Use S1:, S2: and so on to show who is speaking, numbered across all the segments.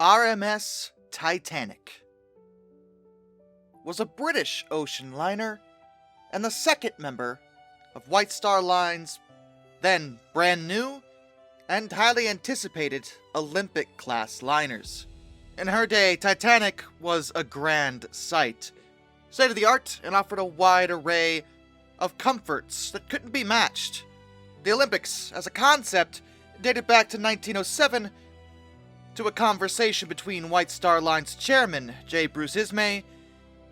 S1: RMS Titanic was a British ocean liner and the second member of White Star Line's then brand new and highly anticipated Olympic-class liners. In her day, Titanic was a grand sight, state-of-the-art, and offered a wide array of comforts that couldn't be matched. The Olympics, as a concept, dated back to 1907 to a conversation between White Star Line's chairman, J. Bruce Ismay,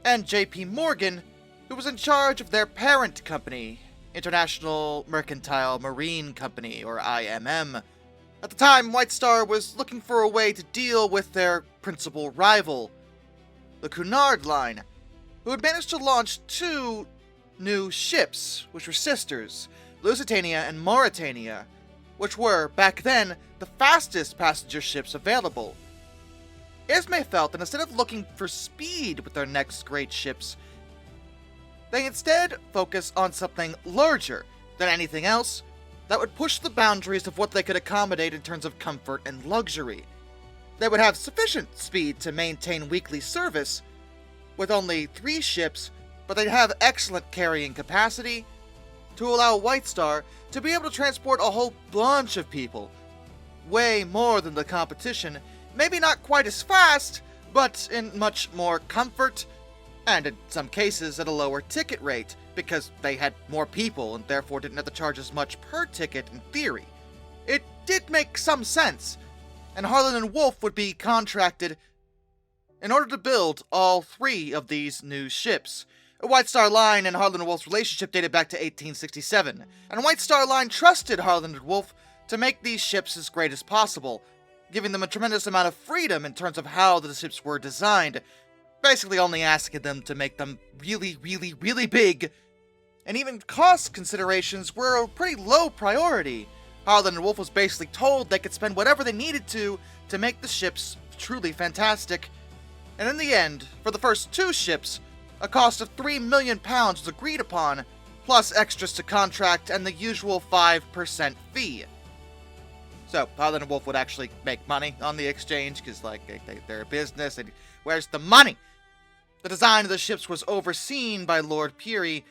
S1: and J.P. Morgan, who was in charge of their parent company, International Mercantile Marine Company, or IMM. At the time, White Star was looking for a way to deal with their principal rival, the Cunard Line, who had managed to launch two new ships, which were sisters, Lusitania and Mauretania, which were, back then, the fastest passenger ships available. Ismay felt that instead of looking for speed with their next great ships, they instead focus on something larger than anything else that would push the boundaries of what they could accommodate in terms of comfort and luxury. They would have sufficient speed to maintain weekly service with only 3 ships, but they'd have excellent carrying capacity to allow White Star to be able to transport a whole bunch of people. Way more than the competition, maybe not quite as fast, but in much more comfort, and in some cases at a lower ticket rate, because they had more people and therefore didn't have to charge as much per ticket in theory. It did make some sense, and Harland and Wolff would be contracted in order to build all 3 of these new ships. White Star Line and Harland and Wolff's relationship dated back to 1867, and White Star Line trusted Harland and Wolff to make these ships as great as possible, giving them a tremendous amount of freedom in terms of how the ships were designed, basically only asking them to make them really, really, really big, and even cost considerations were a pretty low priority. Harland and Wolff was basically told they could spend whatever they needed to make the ships truly fantastic, and in the end, for the first 2 ships, a cost of £3 million was agreed upon, plus extras to contract and the usual 5% fee. So, Harland and Wolff would actually make money on the exchange, because, they're a business, and where's the money? The design of the ships was overseen by Lord Peary,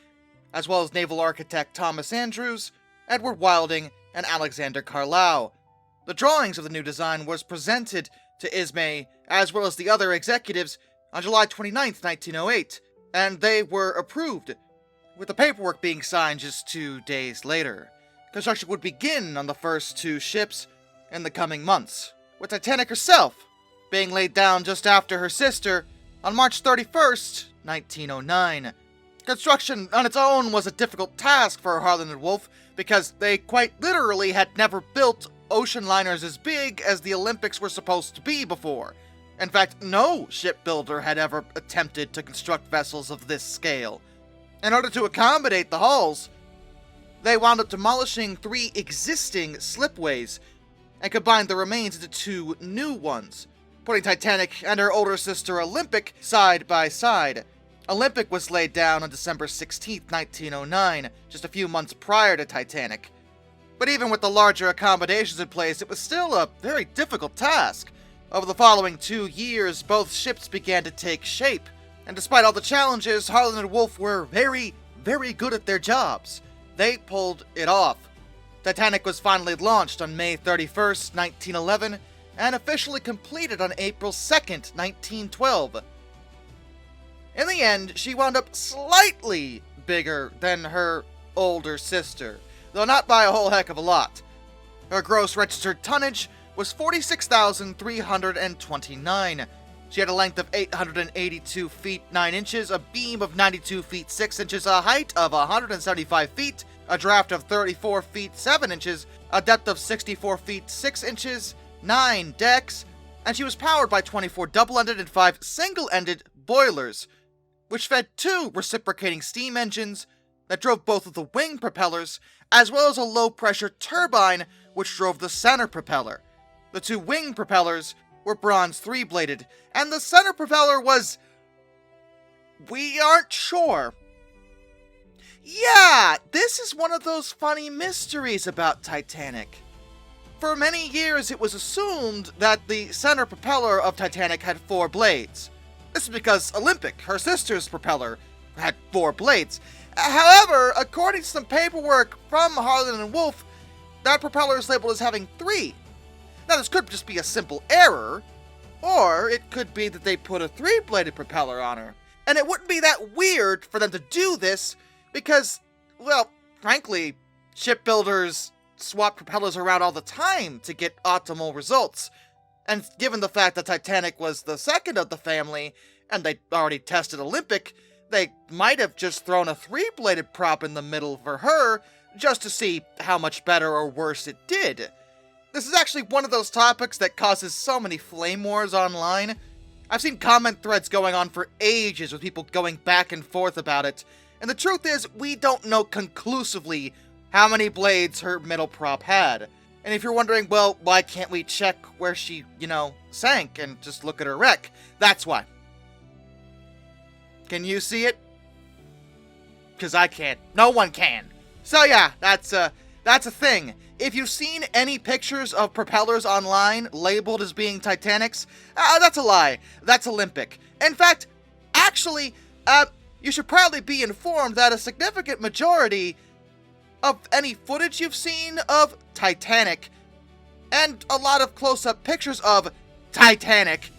S1: as well as naval architect Thomas Andrews, Edward Wilding, and Alexander Carlisle. The drawings of the new design was presented to Ismay, as well as the other executives, on July 29, 1908, and they were approved, with the paperwork being signed just 2 days later. Construction would begin on the first 2 ships in the coming months, with Titanic herself being laid down just after her sister on March 31st, 1909. Construction on its own was a difficult task for Harland and Wolff because they quite literally had never built ocean liners as big as the Olympics were supposed to be before. In fact, no shipbuilder had ever attempted to construct vessels of this scale. In order to accommodate the hulls, they wound up demolishing 3 existing slipways and combined the remains into 2 new ones, putting Titanic and her older sister Olympic side by side. Olympic was laid down on December 16, 1909, just a few months prior to Titanic. But even with the larger accommodations in place, it was still a very difficult task. Over the following 2 years, both ships began to take shape, and despite all the challenges, Harland and Wolff were very, very good at their jobs. They pulled it off. Titanic was finally launched on May 31st, 1911, and officially completed on April 2nd, 1912. In the end, she wound up slightly bigger than her older sister, though not by a whole heck of a lot. Her gross registered tonnage was 46,329. She had a length of 882 feet 9 inches, a beam of 92 feet 6 inches, a height of 175 feet, a draft of 34 feet 7 inches, a depth of 64 feet 6 inches, 9 decks, and she was powered by 24 double-ended and 5 single-ended boilers, which fed 2 reciprocating steam engines that drove both of the wing propellers, as well as a low-pressure turbine which drove the center propeller. The 2 wing propellers were bronze 3-bladed, and the center propeller was... we aren't sure. Yeah, this is one of those funny mysteries about Titanic. for many years it was assumed that the center propeller of Titanic had 4 blades. This is because Olympic, her sister's propeller, had 4 blades. However, according to some paperwork from Harlan and Wolff, that propeller is labeled as having 3. Now this could just be a simple error, or it could be that they put a 3-bladed propeller on her. And it wouldn't be that weird for them to do this because, well, frankly, shipbuilders swap propellers around all the time to get optimal results. And given the fact that Titanic was the second of the family, and they'd already tested Olympic, they might have just thrown a 3-bladed prop in the middle for her, just to see how much better or worse it did. This is actually one of those topics that causes so many flame wars online. I've seen comment threads going on for ages with people going back and forth about it, and the truth is, we don't know conclusively how many blades her middle prop had. And if you're wondering, well, why can't we check where she, sank and just look at her wreck? That's why. Can you see it? Because I can't. No one can. So yeah, that's a thing. If you've seen any pictures of propellers online labeled as being Titanics, that's a lie. That's Olympic. In fact, actually, you should probably be informed that a significant majority of any footage you've seen of Titanic and a lot of close-up pictures of Titanic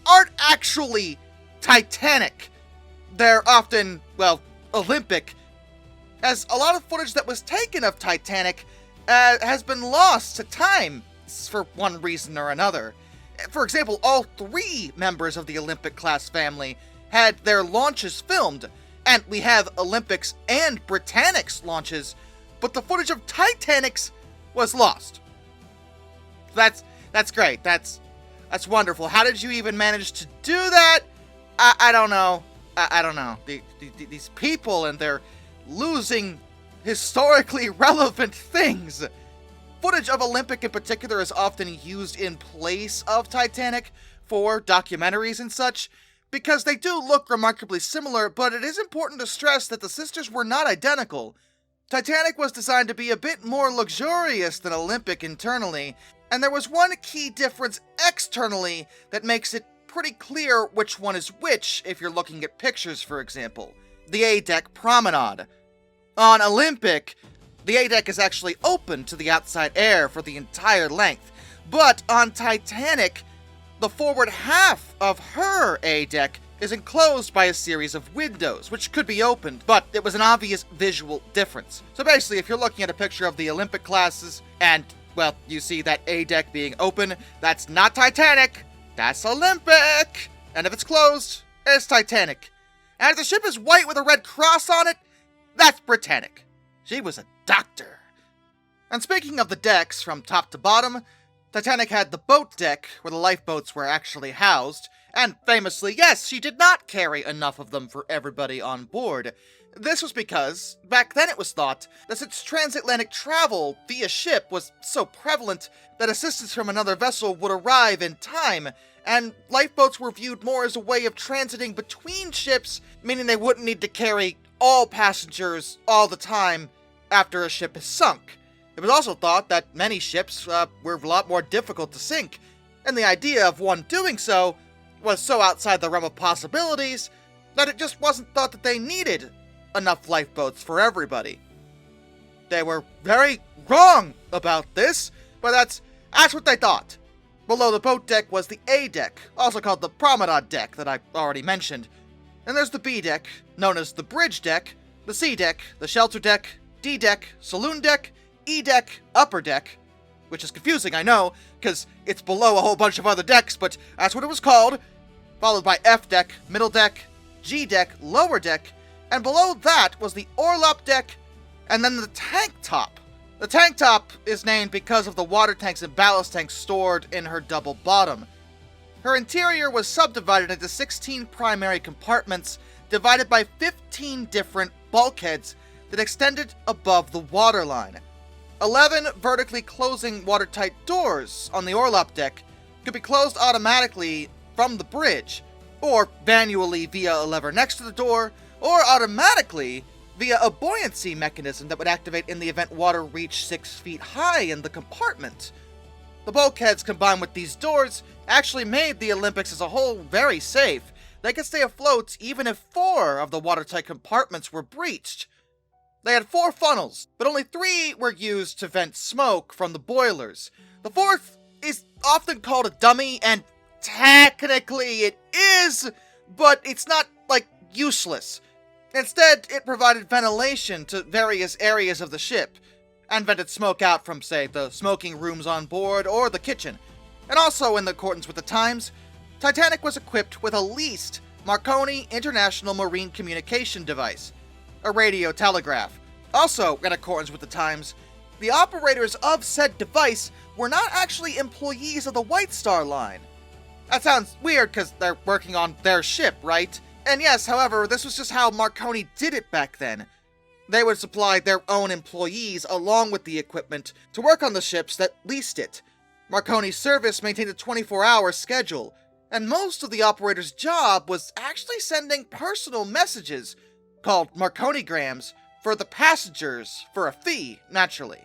S1: aren't actually Titanic. They're often, well, Olympic, as a lot of footage that was taken of Titanic has been lost to time for one reason or another. For example, all 3 members of the Olympic-class family had their launches filmed, and we have Olympics and Britannics launches, but the footage of Titanic's was lost. That's great. That's wonderful. How did you even manage to do that? I don't know. I don't know. These people and their losing historically relevant things. Footage of Olympic in particular is often used in place of Titanic for documentaries and such, because they do look remarkably similar, but it is important to stress that the sisters were not identical. Titanic was designed to be a bit more luxurious than Olympic internally, and there was one key difference externally that makes it pretty clear which one is which if you're looking at pictures, for example. The A-deck promenade. On Olympic, the A-deck is actually open to the outside air for the entire length, but on Titanic, the forward half of her A-deck is enclosed by a series of windows, which could be opened, but it was an obvious visual difference. So basically, if you're looking at a picture of the Olympic classes, and, well, you see that A-deck being open, that's not Titanic, that's Olympic! And if it's closed, it's Titanic. And if the ship is white with a red cross on it, that's Britannic. She was a doctor. And speaking of the decks, from top to bottom, Titanic had the boat deck, where the lifeboats were actually housed, and famously, yes, she did not carry enough of them for everybody on board. This was because, back then it was thought, that since transatlantic travel via ship was so prevalent that assistance from another vessel would arrive in time, and lifeboats were viewed more as a way of transiting between ships, meaning they wouldn't need to carry all passengers all the time after a ship is sunk. It was also thought that many ships were a lot more difficult to sink, and the idea of one doing so was so outside the realm of possibilities that it just wasn't thought that they needed enough lifeboats for everybody. They were very wrong about this, but that's what they thought. Below the boat deck was the A deck, also called the promenade deck that I already mentioned. And there's the B deck, known as the bridge deck, the C deck, the shelter deck, D deck, saloon deck, E deck, upper deck, which is confusing, I know, because it's below a whole bunch of other decks, but that's what it was called, followed by F deck, middle deck, G deck, lower deck, and below that was the orlop deck, and then the tank top. The tank top is named because of the water tanks and ballast tanks stored in her double bottom. Her interior was subdivided into 16 primary compartments, divided by 15 different bulkheads that extended above the waterline. 11 vertically closing watertight doors on the orlop deck could be closed automatically from the bridge, or manually via a lever next to the door, or automatically via a buoyancy mechanism that would activate in the event water reached 6 feet high in the compartment. The bulkheads combined with these doors actually made the Olympics as a whole very safe. They could stay afloat even if 4 of the watertight compartments were breached. They had 4 funnels, but only 3 were used to vent smoke from the boilers. The 4th is often called a dummy, and technically it is, but it's not, useless. Instead, it provided ventilation to various areas of the ship, and vented smoke out from, say, the smoking rooms on board or the kitchen. And also, in accordance with the times, Titanic was equipped with a leased Marconi International Marine Communication Device, a radio telegraph. Also, in accordance with the times, the operators of said device were not actually employees of the White Star Line. That sounds weird because they're working on their ship, right? And yes, however, this was just how Marconi did it back then. They would supply their own employees along with the equipment to work on the ships that leased it. Marconi's service maintained a 24-hour schedule, and most of the operator's job was actually sending personal messages, called Marconigrams, for the passengers, for a fee, naturally.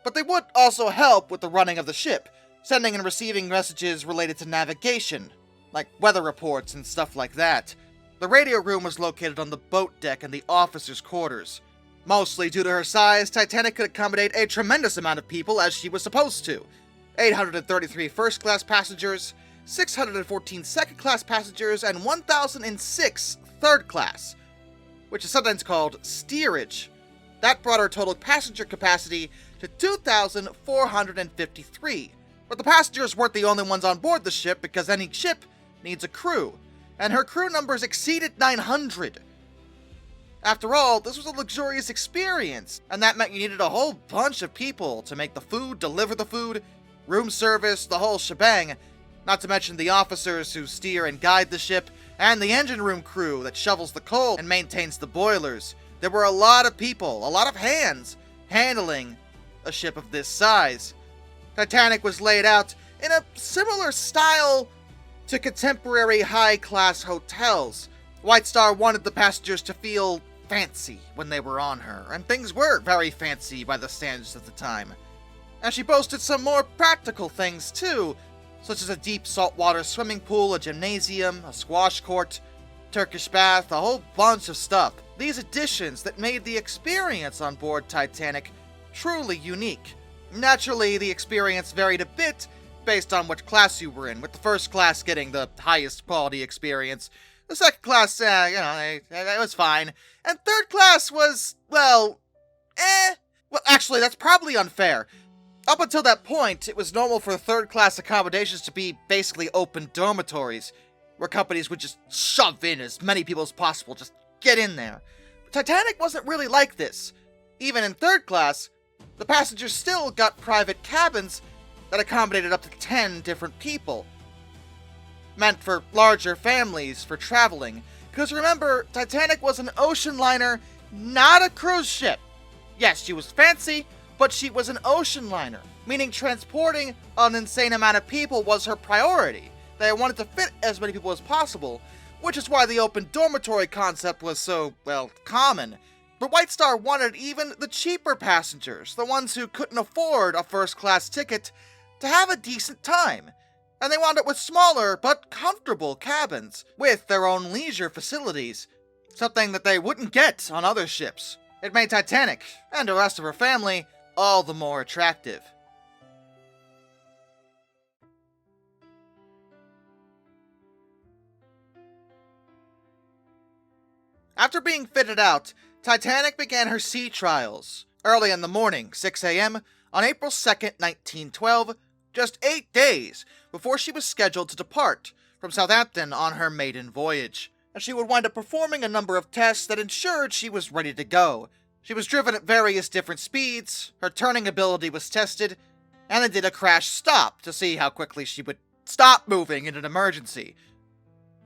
S1: But they would also help with the running of the ship, sending and receiving messages related to navigation, like weather reports and stuff like that. The radio room was located on the boat deck in the officers' quarters. Mostly due to her size, Titanic could accommodate a tremendous amount of people as she was supposed to. 833 first-class passengers, 614 second-class passengers, and 1,006 third-class, which is sometimes called steerage. That brought her total passenger capacity to 2,453. But the passengers weren't the only ones on board the ship, because any ship needs a crew, and her crew numbers exceeded 900. After all, this was a luxurious experience, and that meant you needed a whole bunch of people to make the food, deliver the food, room service, the whole shebang, not to mention the officers who steer and guide the ship, and the engine room crew that shovels the coal and maintains the boilers. There were a lot of people, a lot of hands, handling a ship of this size. Titanic was laid out in a similar style to contemporary high-class hotels. White Star wanted the passengers to feel fancy when they were on her, and things were very fancy by the standards of the time. And she boasted some more practical things too, such as a deep saltwater swimming pool, a gymnasium, a squash court, Turkish bath, a whole bunch of stuff. These additions that made the experience on board Titanic truly unique. Naturally, the experience varied a bit based on what class you were in, with the first class getting the highest quality experience. The second class, it was fine. And third class was, Well, actually, that's probably unfair. Up until that point, it was normal for third-class accommodations to be basically open dormitories, where companies would just shove in as many people as possible, just get in there. But Titanic wasn't really like this. Even in third class, the passengers still got private cabins that accommodated up to 10 different people. Meant for larger families for traveling. Because remember, Titanic was an ocean liner, not a cruise ship. Yes, she was fancy, but she was an ocean liner, meaning transporting an insane amount of people was her priority. They wanted to fit as many people as possible, which is why the open dormitory concept was so, common. But White Star wanted even the cheaper passengers, the ones who couldn't afford a first-class ticket, to have a decent time. And they wound up with smaller but comfortable cabins, with their own leisure facilities, something that they wouldn't get on other ships. It made Titanic, and the rest of her family, all the more attractive. After being fitted out, Titanic began her sea trials, early in the morning, 6 a.m., on April 2nd, 1912, just 8 days before she was scheduled to depart from Southampton on her maiden voyage, and she would wind up performing a number of tests that ensured she was ready to go. She was driven at various different speeds, her turning ability was tested, and then did a crash stop to see how quickly she would stop moving in an emergency.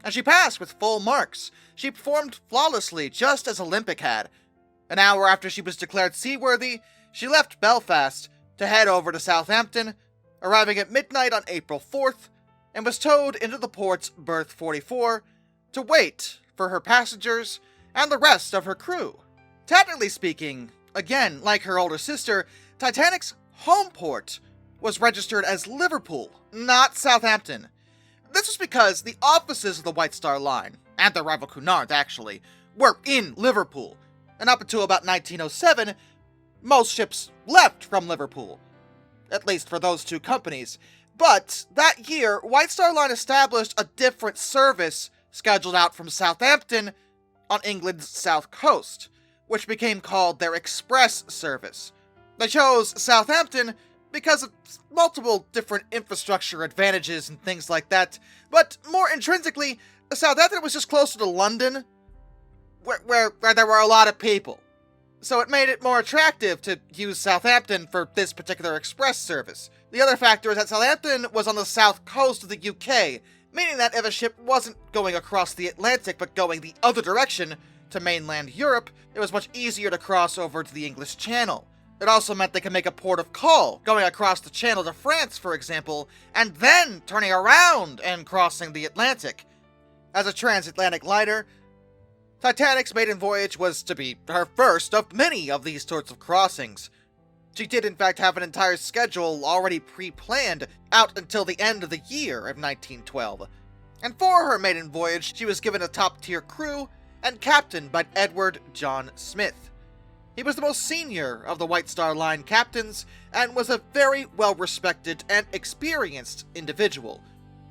S1: And she passed with full marks. She performed flawlessly, just as Olympic had. An hour after she was declared seaworthy, she left Belfast to head over to Southampton, arriving at midnight on April 4th, and was towed into the port's berth 44 to wait for her passengers and the rest of her crew. Technically speaking, again, like her older sister, Titanic's home port was registered as Liverpool, not Southampton. This was because the offices of the White Star Line, and their rival Cunard actually, were in Liverpool, and up until about 1907, most ships left from Liverpool, at least for those two companies. But that year, White Star Line established a different service scheduled out from Southampton on England's south coast, which became called their express service. They chose Southampton because of multiple different infrastructure advantages and things like that, but more intrinsically, Southampton was just closer to London, where there were a lot of people. So it made it more attractive to use Southampton for this particular express service. The other factor is that Southampton was on the south coast of the UK, meaning that if a ship wasn't going across the Atlantic but going the other direction to mainland Europe, it was much easier to cross over to the English Channel. It also meant they could make a port of call, going across the Channel to France, for example, and then turning around and crossing the Atlantic. As a transatlantic liner, Titanic's maiden voyage was to be her first of many of these sorts of crossings. She did in fact have an entire schedule already pre-planned out until the end of the year of 1912. And for her maiden voyage, she was given a top-tier crew and captained by Edward John Smith. He was the most senior of the White Star Line captains and was a very well-respected and experienced individual.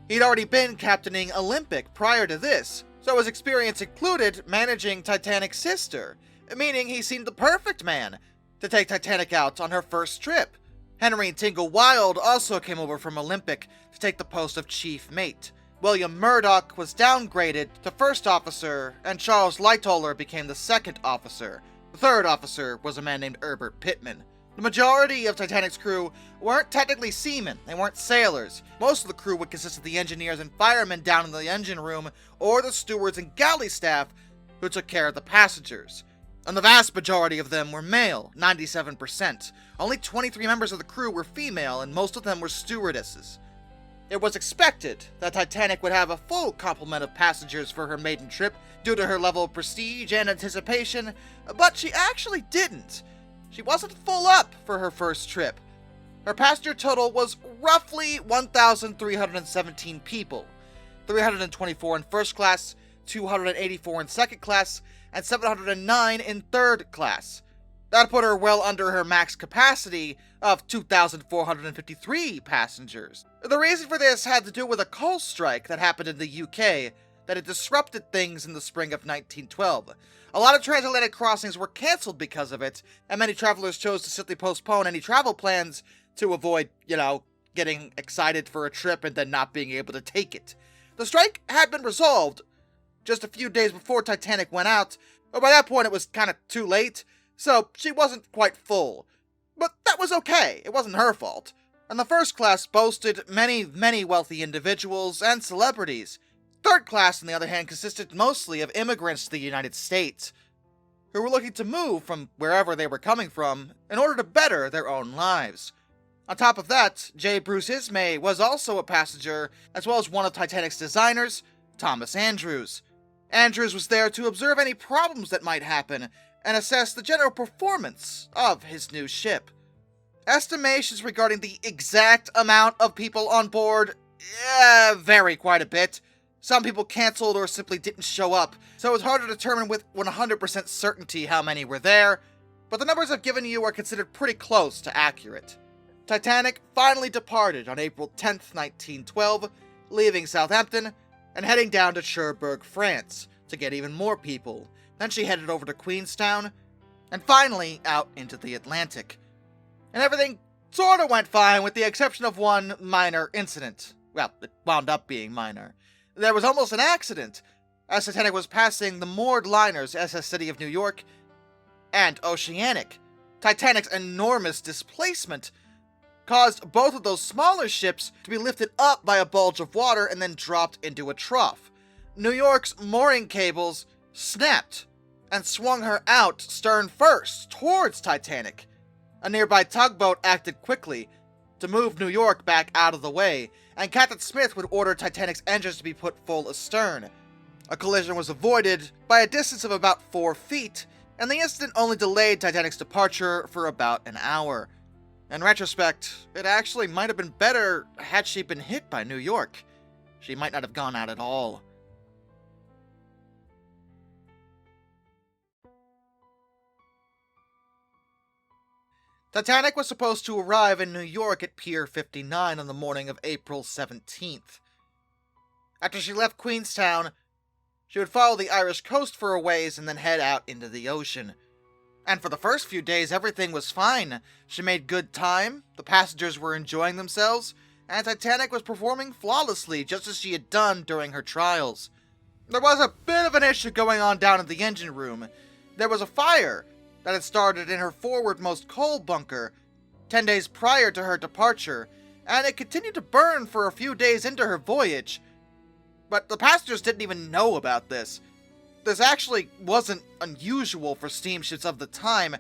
S1: He'd already been captaining Olympic prior to this, so his experience included managing Titanic's sister, meaning he seemed the perfect man to take Titanic out on her first trip. Henry Tingle Wilde also came over from Olympic to take the post of chief mate. William Murdoch was downgraded to first officer, and Charles Lightoller became the second officer. The third officer was a man named Herbert Pittman. The majority of Titanic's crew weren't technically seamen, they weren't sailors. Most of the crew would consist of the engineers and firemen down in the engine room, or the stewards and galley staff who took care of the passengers. And the vast majority of them were male, 97%. Only 23 members of the crew were female, and most of them were stewardesses. It was expected that Titanic would have a full complement of passengers for her maiden trip due to her level of prestige and anticipation, but she actually didn't. She wasn't full up for her first trip. Her passenger total was roughly 1,317 people, 324 in first class, 284 in second class, and 709 in third class. That put her well under her max capacity of 2,453 passengers. The reason for this had to do with a coal strike that happened in the UK that had disrupted things in the spring of 1912. A lot of transatlantic crossings were cancelled because of it, and many travelers chose to simply postpone any travel plans to avoid, getting excited for a trip and then not being able to take it. The strike had been resolved just a few days before Titanic went out, but by that point it was kind of too late, so she wasn't quite full. But that was okay, it wasn't her fault. And the first class boasted many wealthy individuals and celebrities. Third class, on the other hand, consisted mostly of immigrants to the United States, who were looking to move from wherever they were coming from in order to better their own lives. On top of that, J. Bruce Ismay was also a passenger, as well as one of Titanic's designers, Thomas Andrews. Andrews was there to observe any problems that might happen and assess the general performance of his new ship. Estimations regarding the exact amount of people on board vary quite a bit. Some people canceled or simply didn't show up, so it was hard to determine with 100% certainty how many were there, but the numbers I've given you are considered pretty close to accurate. Titanic finally departed on April 10th, 1912, leaving Southampton and heading down to Cherbourg, France, to get even more people. Then she headed over to Queenstown, and finally out into the Atlantic. And everything sorta went fine with the exception of one minor incident. Well, it wound up being minor. There was almost an accident as Titanic was passing the moored liners SS City of New York and Oceanic. Titanic's enormous displacement caused both of those smaller ships to be lifted up by a bulge of water and then dropped into a trough. New York's mooring cables snapped and swung her out stern first towards Titanic. A nearby tugboat acted quickly to move New York back out of the way, and Captain Smith would order Titanic's engines to be put full astern. A collision was avoided by a distance of about 4 feet, and the incident only delayed Titanic's departure for about an hour. In retrospect, it actually might have been better had she been hit by New York. She might not have gone out at all. Titanic was supposed to arrive in New York at Pier 59 on the morning of April 17th. After she left Queenstown, she would follow the Irish coast for a ways and then head out into the ocean. And for the first few days, everything was fine. She made good time, the passengers were enjoying themselves, and Titanic was performing flawlessly, just as she had done during her trials. There was a bit of an issue going on down in the engine room. There was a fire that had started in her forwardmost coal bunker 10 days prior to her departure, and it continued to burn for a few days into her voyage. But the passengers didn't even know about this. This actually wasn't unusual for steamships of the time,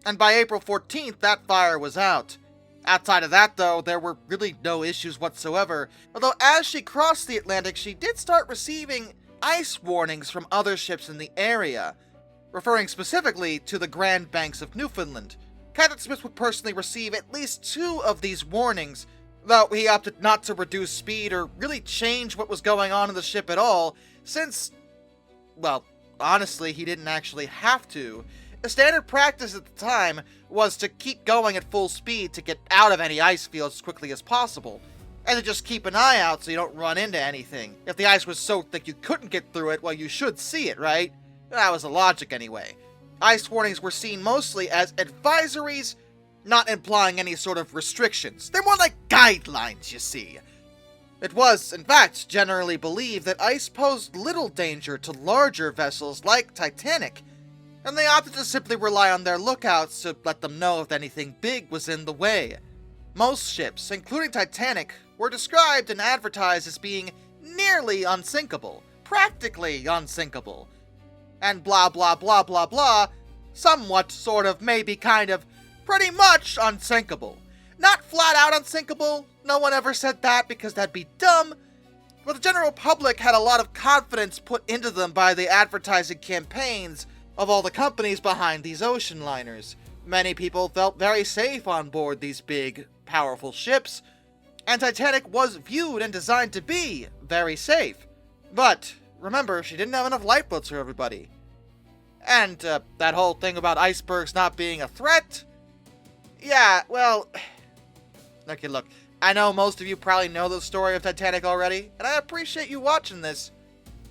S1: and by April 14th, that fire was out. Outside of that, though, there were really no issues whatsoever, although as she crossed the Atlantic, she did start receiving ice warnings from other ships in the area, referring specifically to the Grand Banks of Newfoundland. Captain Smith would personally receive at least 2 of these warnings, though he opted not to reduce speed or really change what was going on in the ship at all, since, well, honestly, he didn't actually have to. The standard practice at the time was to keep going at full speed to get out of any ice fields as quickly as possible, and to just keep an eye out so you don't run into anything. If the ice was so thick you couldn't get through it, well, you should see it, right? That was the logic anyway. Ice warnings were seen mostly as advisories, not implying any sort of restrictions. They're more like guidelines, you see. It was, in fact, generally believed that ice posed little danger to larger vessels like Titanic, and they opted to simply rely on their lookouts to let them know if anything big was in the way. Most ships, including Titanic, were described and advertised as being nearly unsinkable, practically unsinkable, and blah blah blah blah blah, somewhat, sort of, maybe, kind of, pretty much unsinkable. Not flat out unsinkable, no one ever said that because that'd be dumb, but the general public had a lot of confidence put into them by the advertising campaigns of all the companies behind these ocean liners. Many people felt very safe on board these big, powerful ships, and Titanic was viewed and designed to be very safe. But remember, she didn't have enough lifeboats for everybody. And that whole thing about icebergs not being a threat? Yeah, well, okay, look, I know most of you probably know the story of Titanic already, and I appreciate you watching this,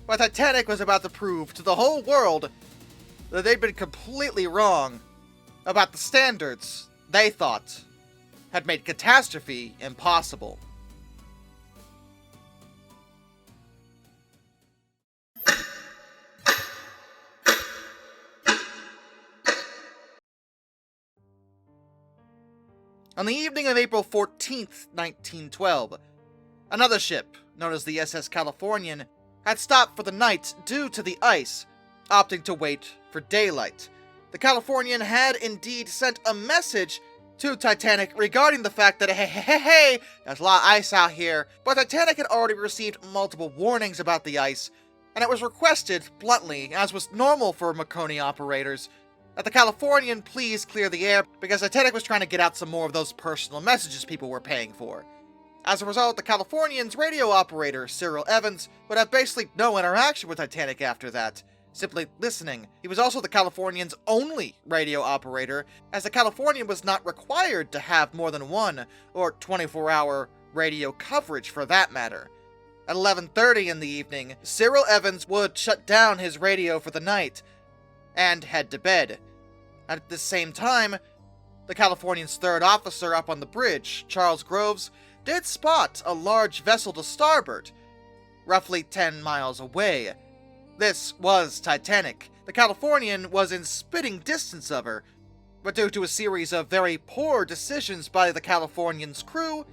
S1: but Titanic was about to prove to the whole world that they'd been completely wrong about the standards they thought had made catastrophe impossible. On the evening of April 14th, 1912, another ship, known as the SS Californian, had stopped for the night due to the ice, opting to wait for daylight. The Californian had indeed sent a message to Titanic regarding the fact that, hey, there's a lot of ice out here, but Titanic had already received multiple warnings about the ice, and it was requested, bluntly, as was normal for Marconi operators, that the Californian please clear the air because Titanic was trying to get out some more of those personal messages people were paying for. As a result, the Californian's radio operator, Cyril Evans, would have basically no interaction with Titanic after that, simply listening. He was also the Californian's only radio operator, as the Californian was not required to have more than one, or 24-hour radio coverage for that matter. At 11:30 in the evening, Cyril Evans would shut down his radio for the night and head to bed. At the same time, the Californian's third officer up on the bridge, Charles Groves, did spot a large vessel to starboard, roughly 10 miles away. This was Titanic. The Californian was in spitting distance of her, but due to a series of very poor decisions by the Californian's crew,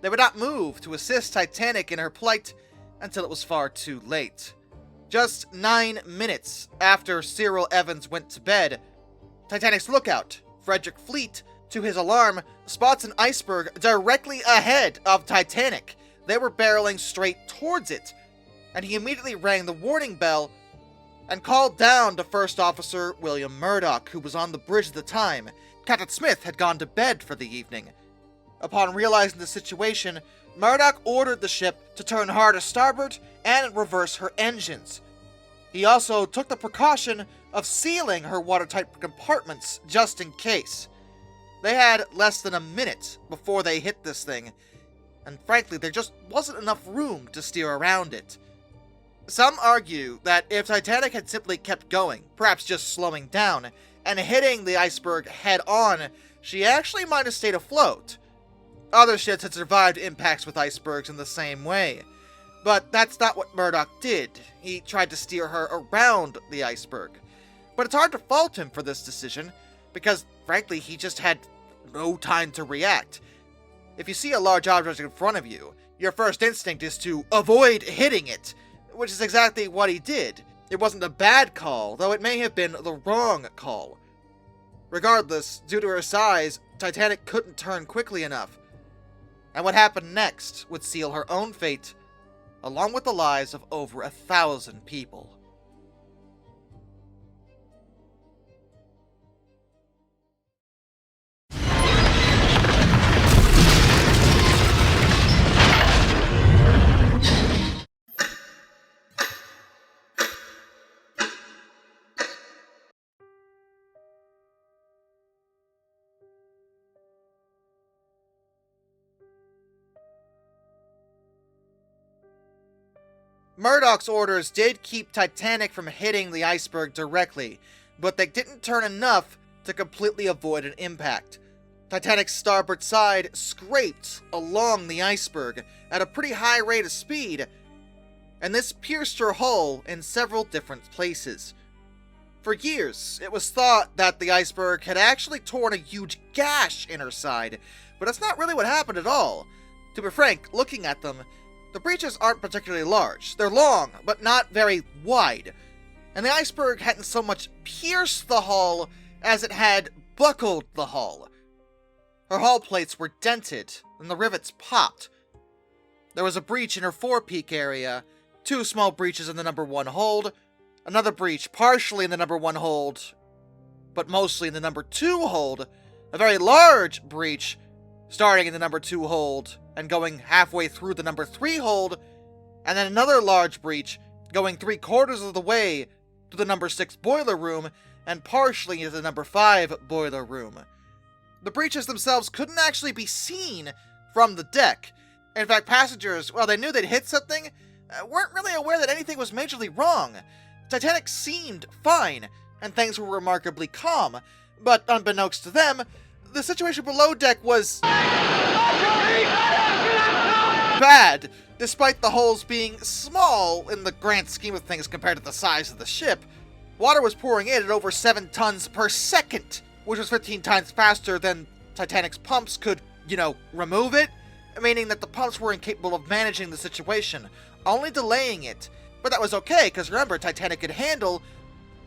S1: they would not move to assist Titanic in her plight until it was far too late. Just 9 minutes after Cyril Evans went to bed, Titanic's lookout, Frederick Fleet, to his alarm, spots an iceberg directly ahead of Titanic. They were barreling straight towards it, and he immediately rang the warning bell and called down to First Officer William Murdoch, who was on the bridge at the time. Captain Smith had gone to bed for the evening. Upon realizing the situation, Murdoch ordered the ship to turn hard to starboard and reverse her engines. He also took the precaution of sealing her watertight compartments just in case. They had less than a minute before they hit this thing, and frankly, there just wasn't enough room to steer around it. Some argue that if Titanic had simply kept going, perhaps just slowing down, and hitting the iceberg head-on, she actually might have stayed afloat. Other ships had survived impacts with icebergs in the same way. But that's not what Murdoch did. He tried to steer her around the iceberg. But it's hard to fault him for this decision, because, frankly, he just had no time to react. If you see a large object in front of you, your first instinct is to avoid hitting it, which is exactly what he did. It wasn't a bad call, though it may have been the wrong call. Regardless, due to her size, Titanic couldn't turn quickly enough. And what happened next would seal her own fate, along with the lives of over 1,000 people. Murdoch's orders did keep Titanic from hitting the iceberg directly, but they didn't turn enough to completely avoid an impact. Titanic's starboard side scraped along the iceberg at a pretty high rate of speed, and this pierced her hull in several different places. For years, it was thought that the iceberg had actually torn a huge gash in her side, but that's not really what happened at all. To be frank, looking at them, the breaches aren't particularly large. They're long, but not very wide. And the iceberg hadn't so much pierced the hull as it had buckled the hull. Her hull plates were dented, and the rivets popped. There was a breach in her forepeak area, 2 small breaches in the number 1 hold, another breach partially in the number 1 hold, but mostly in the number 2 hold, a very large breach starting in the number 2 hold and going halfway through the number 3 hold, and then another large breach going 3/4 of the way to the number 6 boiler room and partially into the number 5 boiler room. The breaches themselves couldn't actually be seen from the deck. In fact, passengers, while they knew they'd hit something, weren't really aware that anything was majorly wrong. Titanic seemed fine, and things were remarkably calm, but unbeknownst to them, the situation below deck was bad, despite the holes being small in the grand scheme of things compared to the size of the ship. Water was pouring in at over 7 tons per second, which was 15 times faster than Titanic's pumps could, remove it, meaning that the pumps were incapable of managing the situation, only delaying it. But that was okay, because remember, Titanic could handle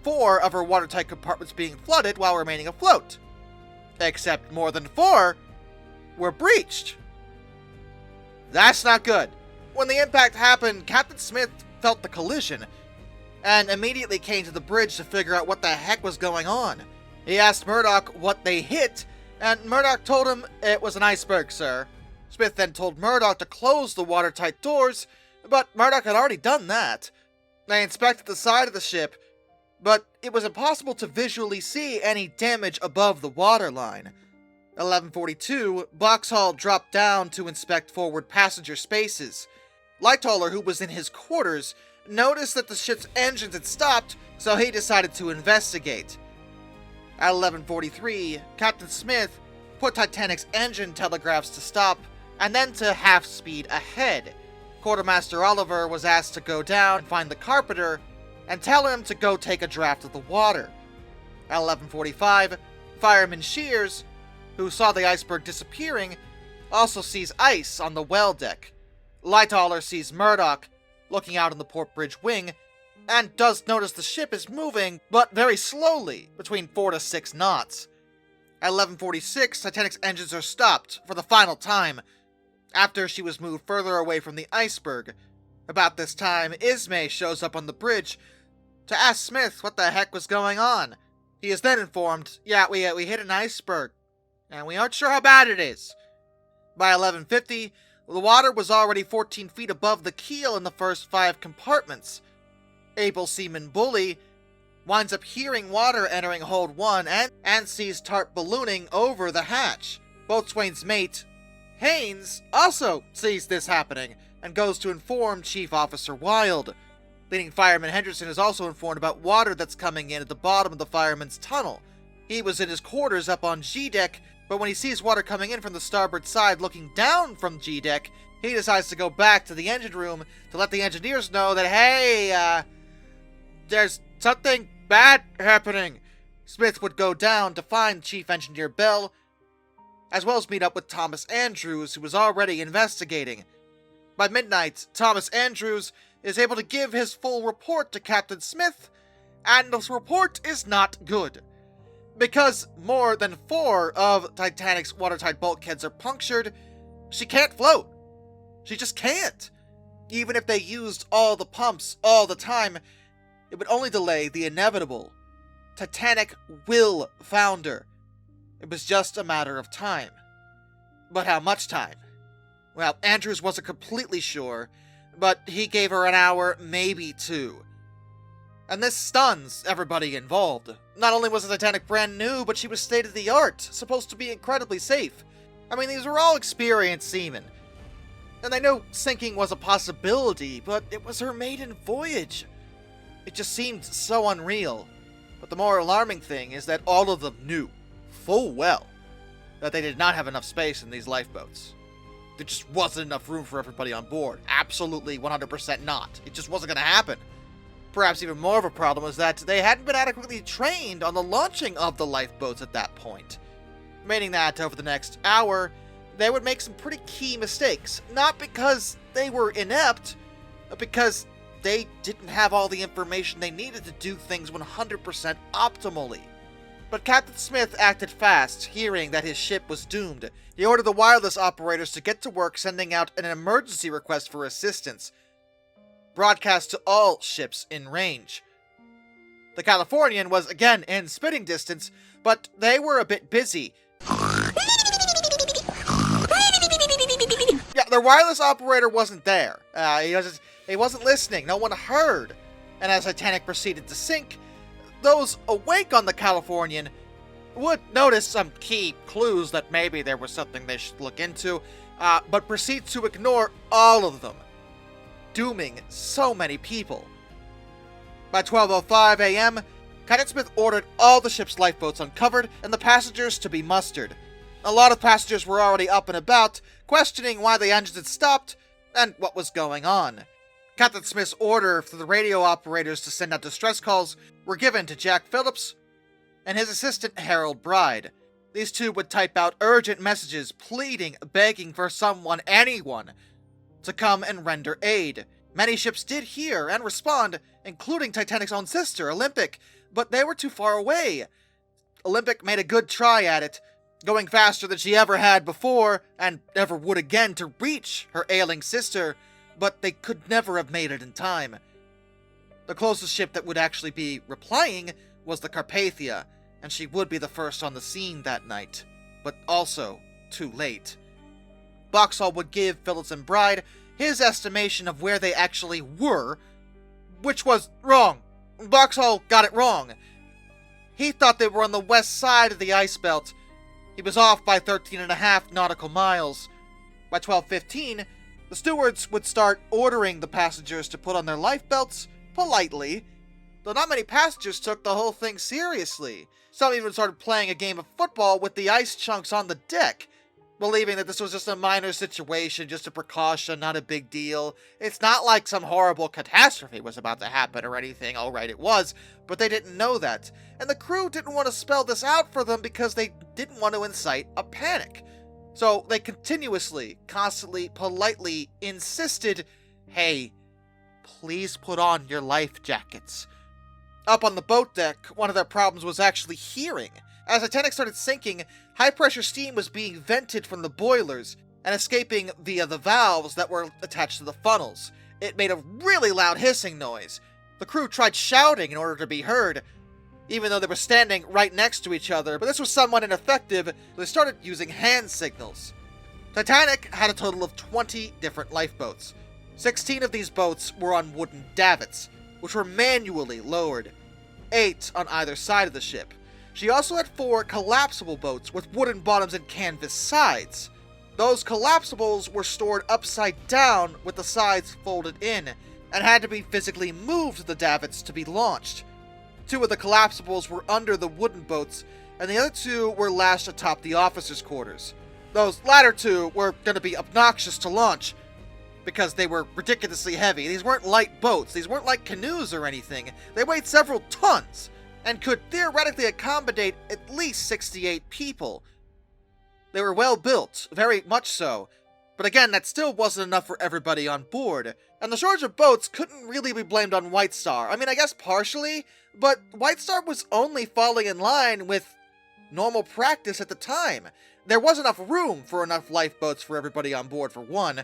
S1: 4 of her watertight compartments being flooded while remaining afloat. Except more than 4 were breached. That's not good. When the impact happened, Captain Smith felt the collision, and immediately came to the bridge to figure out what the heck was going on. He asked Murdoch what they hit, and Murdoch told him it was an iceberg, sir. Smith then told Murdoch to close the watertight doors, but Murdoch had already done that. They inspected the side of the ship, but it was impossible to visually see any damage above the waterline. 11:42, Boxhall dropped down to inspect forward passenger spaces. Lightoller, who was in his quarters, noticed that the ship's engines had stopped, so he decided to investigate. At 11:43, Captain Smith put Titanic's engine telegraphs to stop, and then to half speed ahead. Quartermaster Oliver was asked to go down and find the carpenter, and tell him to go take a draft of the water. At 11:45, Fireman Shears, who saw the iceberg disappearing, also sees ice on the well deck. Lightoller sees Murdoch looking out on the port bridge wing, and does notice the ship is moving, but very slowly, between 4 to 6 knots. At 11:46, Titanic's engines are stopped for the final time, after she was moved further away from the iceberg. About this time, Ismay shows up on the bridge to ask Smith what the heck was going on. He is then informed, yeah, we hit an iceberg, and we aren't sure how bad it is. By 11:50, the water was already 14 feet above the keel in the first 5 compartments. Able seaman Bully winds up hearing water entering hold 1 and sees tarp ballooning over the hatch. Boatswain's mate, Haynes, also sees this happening and goes to inform Chief Officer Wilde. Leading Fireman Henderson is also informed about water that's coming in at the bottom of the fireman's tunnel. He was in his quarters up on G-deck, but when he sees water coming in from the starboard side looking down from G-deck, he decides to go back to the engine room to let the engineers know that, hey, there's something bad happening. Smith would go down to find Chief Engineer Bell, as well as meet up with Thomas Andrews, who was already investigating. By midnight, Thomas Andrews is able to give his full report to Captain Smith, and this report is not good. Because more than 4 of Titanic's watertight bulkheads are punctured, she can't float. She just can't. Even if they used all the pumps all the time, it would only delay the inevitable. Titanic will founder. It was just a matter of time. But how much time? Well, Andrews wasn't completely sure, but he gave her an hour, maybe 2. And this stuns everybody involved. Not only was the Titanic brand new, but she was state-of-the-art, supposed to be incredibly safe. I mean, these were all experienced seamen. And they knew sinking was a possibility, but it was her maiden voyage. It just seemed so unreal. But the more alarming thing is that all of them knew, full well, that they did not have enough space in these lifeboats. There just wasn't enough room for everybody on board. Absolutely 100% not. It just wasn't going to happen. Perhaps even more of a problem was that they hadn't been adequately trained on the launching of the lifeboats at that point. Meaning that over the next hour, they would make some pretty key mistakes. Not because they were inept, but because they didn't have all the information they needed to do things 100% optimally. But Captain Smith acted fast, hearing that his ship was doomed. He ordered the wireless operators to get to work sending out an emergency request for assistance, broadcast to all ships in range. The Californian was again in spitting distance, but they were a bit busy. Yeah, their wireless operator wasn't there. He wasn't listening. No one heard. And as Titanic proceeded to sink, those awake on the Californian would notice some key clues that maybe there was something they should look into, but proceed to ignore all of them, dooming so many people. By 12:05 a.m., Captain Smith ordered all the ship's lifeboats uncovered and the passengers to be mustered. A lot of passengers were already up and about, questioning why the engines had stopped and what was going on. Captain Smith's order for the radio operators to send out distress calls were given to Jack Phillips and his assistant Harold Bride. These two would type out urgent messages pleading, begging for someone, anyone, to come and render aid. Many ships did hear and respond, including Titanic's own sister, Olympic, but they were too far away. Olympic made a good try at it, going faster than she ever had before, and ever would again, to reach her ailing sister, but they could never have made it in time. The closest ship that would actually be replying was the Carpathia, and she would be the first on the scene that night, but also too late. Boxhall would give Phillips and Bride his estimation of where they actually were, which was wrong. Boxhall got it wrong. He thought they were on the west side of the ice belt. He was off by 13.5 nautical miles. By 12:15, the stewards would start ordering the passengers to put on their life belts politely, though not many passengers took the whole thing seriously. Some even started playing a game of football with the ice chunks on the deck, believing that this was just a minor situation, just a precaution, not a big deal. It's not like some horrible catastrophe was about to happen or anything. All right, it was, but they didn't know that. And the crew didn't want to spell this out for them because they didn't want to incite a panic. So they continuously, constantly, politely insisted, hey, please put on your life jackets. Up on the boat deck, one of their problems was actually hearing. As the Titanic started sinking, high-pressure steam was being vented from the boilers and escaping via the valves that were attached to the funnels. It made a really loud hissing noise. The crew tried shouting in order to be heard, even though they were standing right next to each other, but this was somewhat ineffective, so they started using hand signals. Titanic had a total of 20 different lifeboats. 16 of these boats were on wooden davits, which were manually lowered, 8 on either side of the ship. She also had 4 collapsible boats with wooden bottoms and canvas sides. Those collapsibles were stored upside down with the sides folded in, and had to be physically moved to the davits to be launched. 2 of the collapsibles were under the wooden boats, and the other 2 were lashed atop the officers' quarters. Those latter 2 were going to be obnoxious to launch, because they were ridiculously heavy. These weren't light boats, these weren't like canoes or anything. They weighed several tons, and could theoretically accommodate at least 68 people. They were well built, very much so, but again, that still wasn't enough for everybody on board, and the shortage of boats couldn't really be blamed on White Star. I mean, I guess partially, but White Star was only falling in line with normal practice at the time. There was enough room for enough lifeboats for everybody on board, for one,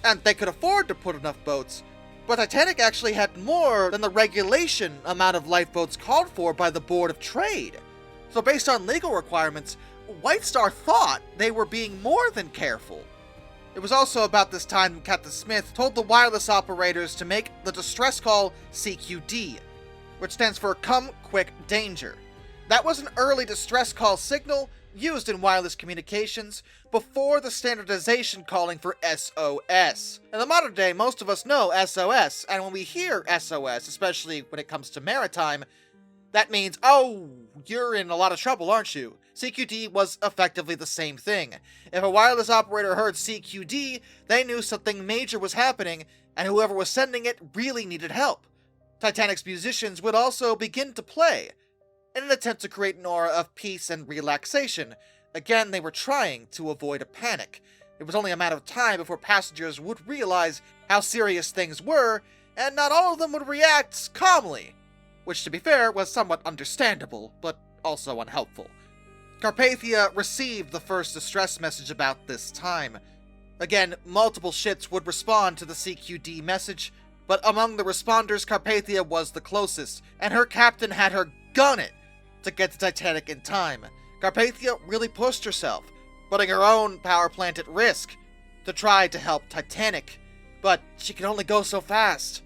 S1: and they could afford to put enough boats, but Titanic actually had more than the regulation amount of lifeboats called for by the Board of Trade. So based on legal requirements, White Star thought they were being more than careful. It was also about this time Captain Smith told the wireless operators to make the distress call CQD, which stands for Come Quick Danger. That was an early distress call signal used in wireless communications before the standardization calling for SOS. In the modern day, most of us know SOS, and when we hear SOS, especially when it comes to maritime, that means, oh, you're in a lot of trouble, aren't you? CQD was effectively the same thing. If a wireless operator heard CQD, they knew something major was happening, and whoever was sending it really needed help. Titanic's musicians would also begin to play, in an attempt to create an aura of peace and relaxation. Again, they were trying to avoid a panic. It was only a matter of time before passengers would realize how serious things were, and not all of them would react calmly, which, to be fair, was somewhat understandable, but also unhelpful. Carpathia received the first distress message about this time. Again, multiple ships would respond to the CQD message, but among the responders, Carpathia was the closest, and her captain had her gun it to get to Titanic in time. Carpathia really pushed herself, putting her own power plant at risk to try to help Titanic, but she could only go so fast.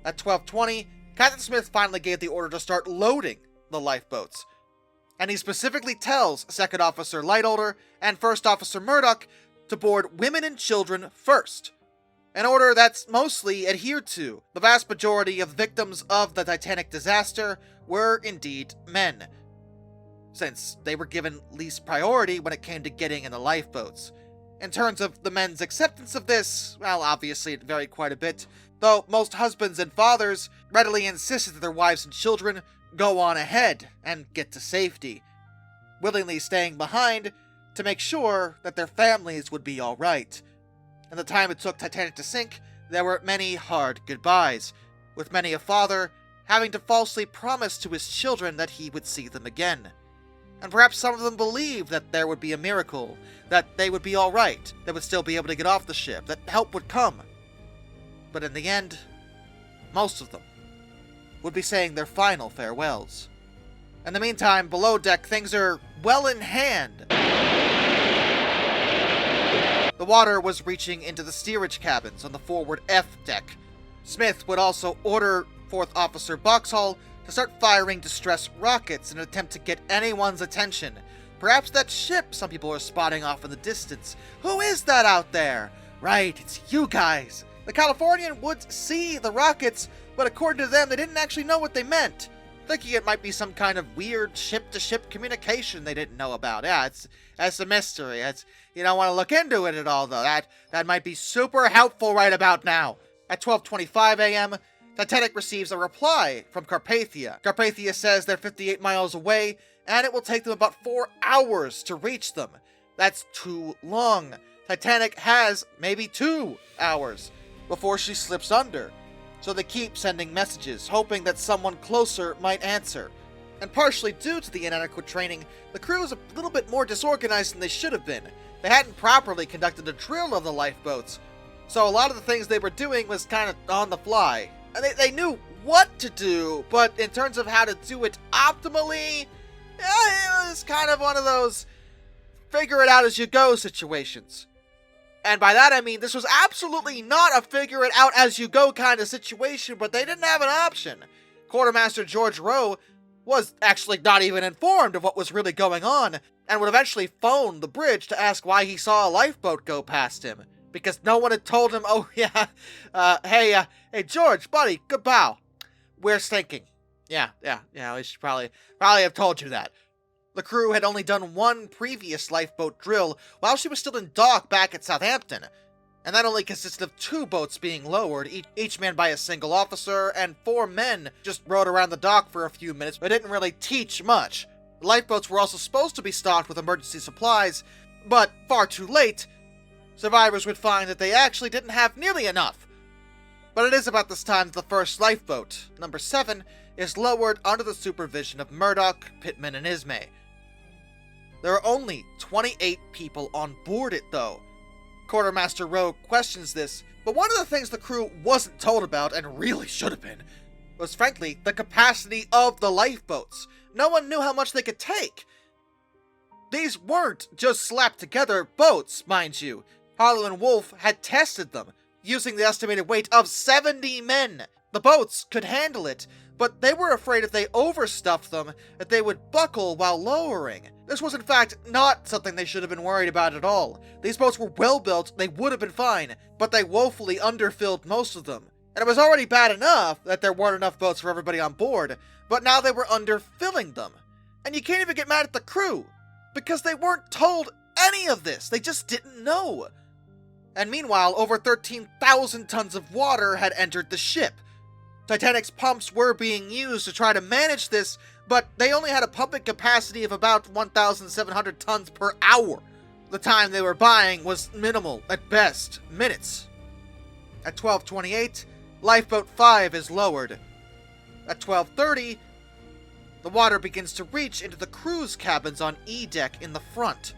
S1: At 12:20, Captain Smith finally gave the order to start loading the lifeboats, and he specifically tells Second Officer Lightoller and First Officer Murdoch to board women and children first, an order that's mostly adhered to. The vast majority of victims of the Titanic disaster were indeed men, since they were given least priority when it came to getting in the lifeboats. In terms of the men's acceptance of this, well, obviously it varied quite a bit, though most husbands and fathers readily insisted that their wives and children go on ahead and get to safety, willingly staying behind to make sure that their families would be alright. In the time it took Titanic to sink, there were many hard goodbyes, with many a father having to falsely promise to his children that he would see them again. And perhaps some of them believed that there would be a miracle, that they would be alright, they would still be able to get off the ship, that help would come. But in the end, most of them would be saying their final farewells. In the meantime, below deck, things are well in hand. The water was reaching into the steerage cabins on the forward F deck. Smith would also order 4th Officer Boxhall to start firing distress rockets in an attempt to get anyone's attention. Perhaps that ship some people are spotting off in the distance. Who is that out there? Right, it's you guys. The Californian would see the rockets, but according to them, they didn't actually know what they meant, thinking it might be some kind of weird ship-to-ship communication they didn't know about. Yeah, that's a mystery. You don't want to look into it at all, though. That might be super helpful right about now. At 12:25 a.m., Titanic receives a reply from Carpathia. Carpathia says they're 58 miles away, and it will take them about 4 hours to reach them. That's too long. Titanic has maybe 2 hours before she slips under, so they keep sending messages, hoping that someone closer might answer. And partially due to the inadequate training, the crew is a little bit more disorganized than they should have been. They hadn't properly conducted a drill of the lifeboats, so a lot of the things they were doing was kind of on the fly. And they knew what to do, but in terms of how to do it optimally, it was kind of one of those figure it out as you go situations. And by that I mean this was absolutely not a figure it out as you go kind of situation, but they didn't have an option. Quartermaster George Rowe was actually not even informed of what was really going on, and would eventually phone the bridge to ask why he saw a lifeboat go past him, because no one had told him, oh yeah, hey George, buddy, good bow. We're sinking. Yeah, we should probably have told you that. The crew had only done one previous lifeboat drill while she was still in dock back at Southampton, and that only consisted of 2 boats being lowered, each manned by a single officer, and 4 men just rode around the dock for a few minutes, but didn't really teach much. The lifeboats were also supposed to be stocked with emergency supplies, but far too late, survivors would find that they actually didn't have nearly enough. But it is about this time that the first lifeboat, number 7, is lowered under the supervision of Murdoch, Pittman, and Ismay. There are only 28 people on board it, though. Quartermaster Rowe questions this, but one of the things the crew wasn't told about, and really should have been, was frankly the capacity of the lifeboats. No one knew how much they could take. These weren't just slapped together boats, mind you. Harlow and Wolfe had tested them, using the estimated weight of 70 men. The boats could handle it, but they were afraid if they overstuffed them, that they would buckle while lowering. This was in fact not something they should have been worried about at all. These boats were well built, they would have been fine, but they woefully underfilled most of them. And it was already bad enough that there weren't enough boats for everybody on board, but now they were underfilling them. And you can't even get mad at the crew, because they weren't told any of this, they just didn't know. And meanwhile, over 13,000 tons of water had entered the ship. Titanic's pumps were being used to try to manage this, but they only had a pumping capacity of about 1,700 tons per hour. The time they were buying was minimal, at best, minutes. At 12:28, Lifeboat 5 is lowered. At 12:30, the water begins to reach into the crew's cabins on E deck in the front.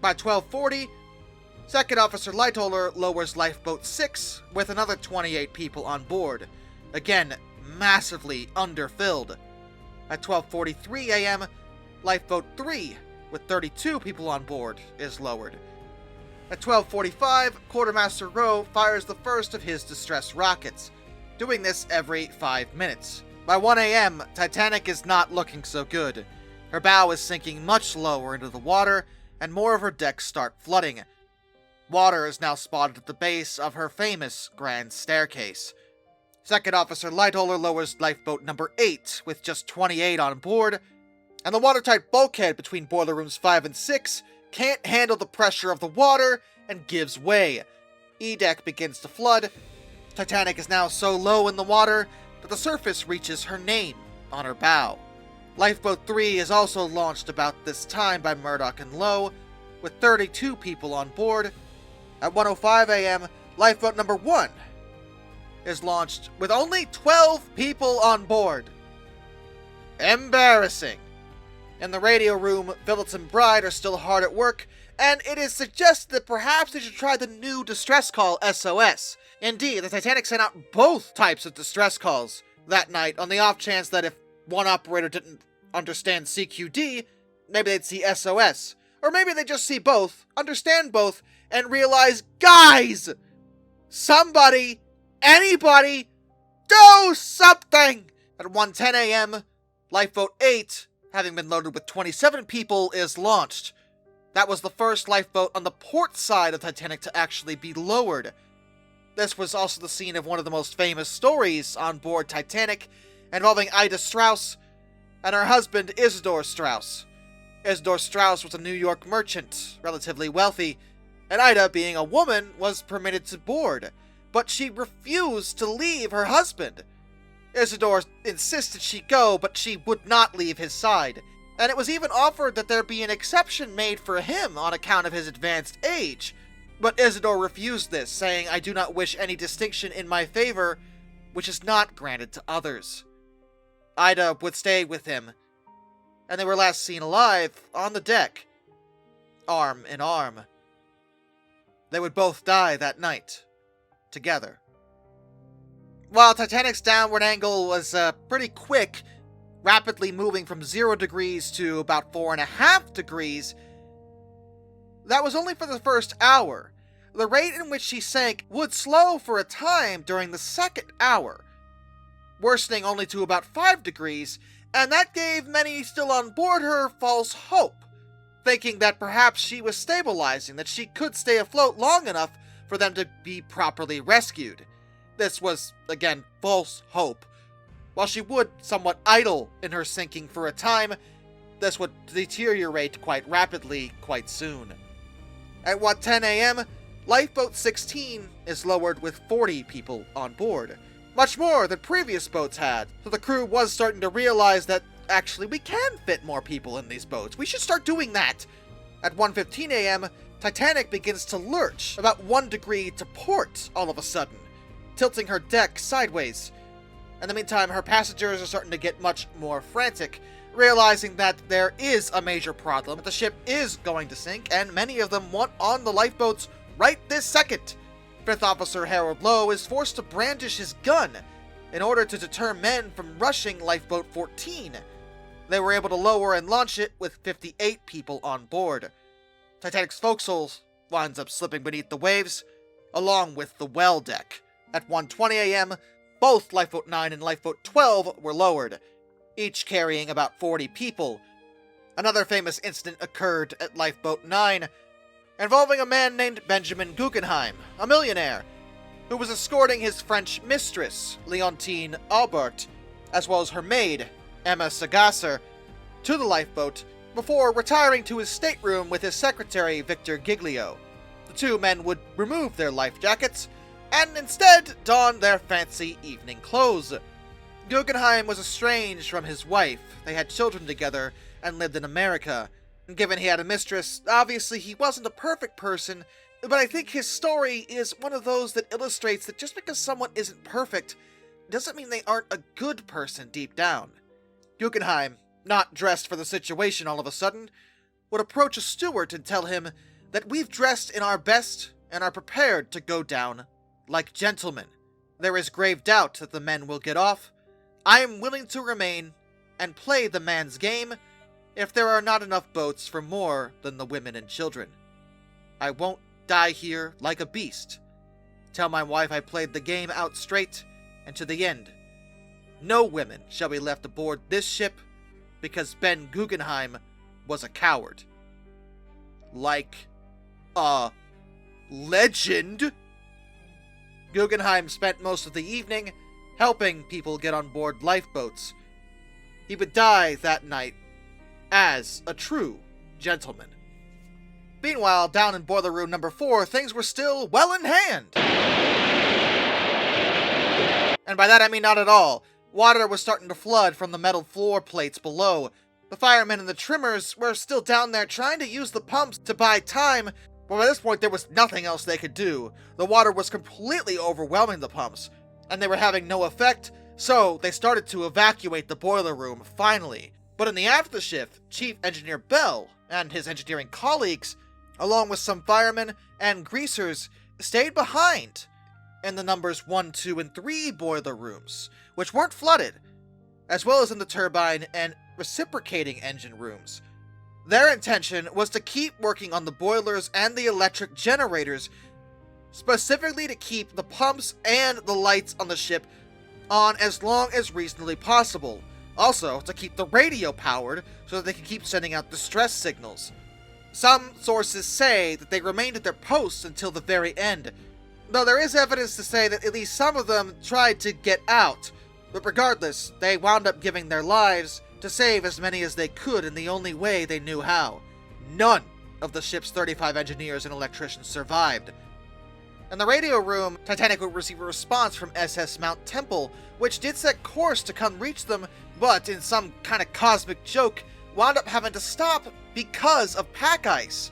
S1: By 12:40, Second Officer Lightoller lowers Lifeboat 6 with another 28 people on board. Again, massively underfilled. At 12:43 a.m., Lifeboat 3, with 32 people on board, is lowered. At 12:45, Quartermaster Rowe fires the first of his distress rockets, doing this every 5 minutes. By 1 a.m., Titanic is not looking so good. Her bow is sinking much lower into the water, and more of her decks start flooding. Water is now spotted at the base of her famous Grand Staircase. Second Officer Lightoller lowers Lifeboat number 8 with just 28 on board, and the watertight bulkhead between boiler rooms 5 and 6 can't handle the pressure of the water and gives way. E-deck begins to flood. Titanic is now so low in the water that the surface reaches her name on her bow. Lifeboat 3 is also launched about this time by Murdoch and Lowe, with 32 people on board. At 1:05 a.m., Lifeboat number 1 is launched with only 12 people on board. Embarrassing. In the radio room, Phillips and Bride are still hard at work, and it is suggested that perhaps they should try the new distress call SOS. Indeed, the Titanic sent out both types of distress calls that night on the off chance that if one operator didn't understand CQD, maybe they'd see SOS. Or maybe they'd just see both, understand both, and realize, guys! Somebody, anybody, do something! At 1:10 a.m., Lifeboat 8, having been loaded with 27 people, is launched. That was the first lifeboat on the port side of Titanic to actually be lowered. This was also the scene of one of the most famous stories on board Titanic, involving Ida Strauss and her husband Isidore Strauss. Isidore Strauss was a New York merchant, relatively wealthy, and Ida, being a woman, was permitted to board, but she refused to leave her husband. Isidore insisted she go, but she would not leave his side, and it was even offered that there be an exception made for him on account of his advanced age. But Isidore refused this, saying, "I do not wish any distinction in my favor, which is not granted to others." Ida would stay with him, and they were last seen alive on the deck, arm in arm. They would both die that night, together. While Titanic's downward angle was pretty quick, rapidly moving from 0 degrees to about 4.5 degrees, that was only for the first hour. The rate in which she sank would slow for a time during the second hour, worsening only to about 5 degrees, and that gave many still on board her false hope, thinking that perhaps she was stabilizing, that she could stay afloat long enough for them to be properly rescued. This was, again, false hope. While she would somewhat idle in her sinking for a time, this would deteriorate quite rapidly quite soon. At 10 a.m., Lifeboat 16 is lowered with 40 people on board, much more than previous boats had, so the crew was starting to realize that actually we can fit more people in these boats. We should start doing that. At 1:15 a.m., Titanic begins to lurch about 1 degree to port all of a sudden, tilting her deck sideways. In the meantime, her passengers are starting to get much more frantic, realizing that there is a major problem, that the ship is going to sink, and many of them want on the lifeboats right this second. Fifth Officer Harold Lowe is forced to brandish his gun in order to deter men from rushing Lifeboat 14. They were able to lower and launch it with 58 people on board. Titanic's forecastle winds up slipping beneath the waves, along with the well deck. At 1:20 a.m., both Lifeboat 9 and Lifeboat 12 were lowered, each carrying about 40 people. Another famous incident occurred at Lifeboat 9, involving a man named Benjamin Guggenheim, a millionaire, who was escorting his French mistress, Leontine Aubert, as well as her maid, Emma Sagasser, to the lifeboat before retiring to his stateroom with his secretary, Victor Giglio. The two men would remove their life jackets and instead don their fancy evening clothes. Guggenheim was estranged from his wife. They had children together and lived in America. And given he had a mistress, obviously he wasn't a perfect person, but I think his story is one of those that illustrates that just because someone isn't perfect doesn't mean they aren't a good person deep down. Guggenheim, not dressed for the situation all of a sudden, would approach a steward and tell him that we've dressed in our best and are prepared to go down like gentlemen. There is grave doubt that the men will get off. I am willing to remain and play the man's game if there are not enough boats for more than the women and children. I won't die here like a beast. Tell my wife I played the game out straight and to the end. No women shall be left aboard this ship because Ben Guggenheim was a coward. Like a legend. Guggenheim spent most of the evening helping people get on board lifeboats. He would die that night as a true gentleman. Meanwhile, down in boiler room number 4, things were still well in hand. And by that I mean not at all. Water was starting to flood from the metal floor plates below. The firemen and the trimmers were still down there trying to use the pumps to buy time, but by this point there was nothing else they could do. The water was completely overwhelming the pumps, and they were having no effect, so they started to evacuate the boiler room, finally. But in the aftershift, Chief Engineer Bell and his engineering colleagues, along with some firemen and greasers, stayed behind in the numbers 1, 2, and 3 boiler rooms, which weren't flooded, as well as in the turbine and reciprocating engine rooms. Their intention was to keep working on the boilers and the electric generators, specifically to keep the pumps and the lights on the ship on as long as reasonably possible. Also, to keep the radio powered so that they could keep sending out distress signals. Some sources say that they remained at their posts until the very end, though there is evidence to say that at least some of them tried to get out. But regardless, they wound up giving their lives to save as many as they could in the only way they knew how. None of the ship's 35 engineers and electricians survived. In the radio room, Titanic would receive a response from SS Mount Temple, which did set course to come reach them, but in some kind of cosmic joke, wound up having to stop because of pack ice.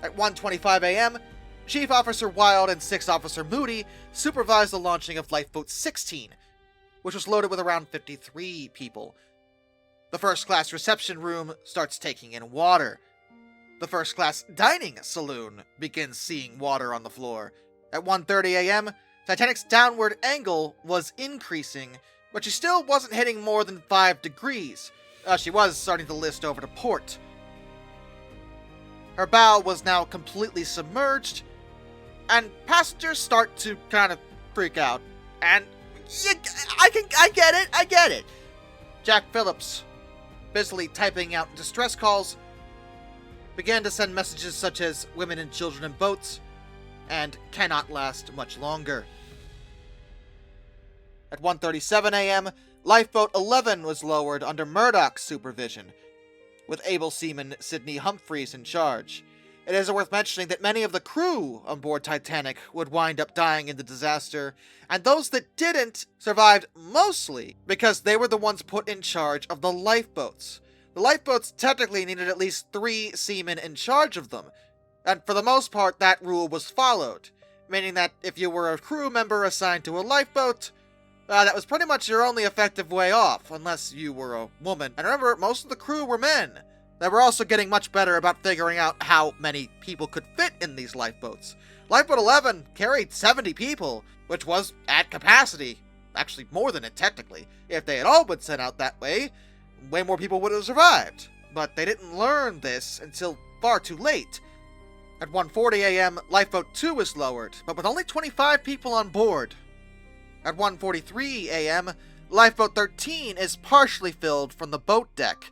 S1: At 1:25 a.m., Chief Officer Wild and 6th Officer Moody supervised the launching of Lifeboat 16, which was loaded with around 53 people. The first-class reception room starts taking in water. The first-class dining saloon begins seeing water on the floor. At 1:30 a.m., Titanic's downward angle was increasing, but she still wasn't hitting more than 5 degrees. She was starting to list over to port. Her bow was now completely submerged, and passengers start to kind of freak out. And I get it. Jack Phillips, busily typing out distress calls, began to send messages such as women and children in boats, and cannot last much longer. At 1:37 a.m., Lifeboat 11 was lowered under Murdoch's supervision, with able seaman Sidney Humphreys in charge. It is worth mentioning that many of the crew on board Titanic would wind up dying in the disaster, and those that didn't survived mostly because they were the ones put in charge of the lifeboats. The lifeboats technically needed at least 3 seamen in charge of them, and for the most part that rule was followed, meaning that if you were a crew member assigned to a lifeboat, that was pretty much your only effective way off, unless you were a woman. And remember, most of the crew were men. They were also getting much better about figuring out how many people could fit in these lifeboats. Lifeboat 11 carried 70 people, which was at capacity. Actually, more than it technically. If they had all been sent out that way more people would have survived. But they didn't learn this until far too late. At 1:40 a.m., Lifeboat 2 was lowered, but with only 25 people on board. At 1:43 a.m., Lifeboat 13 is partially filled from the boat deck,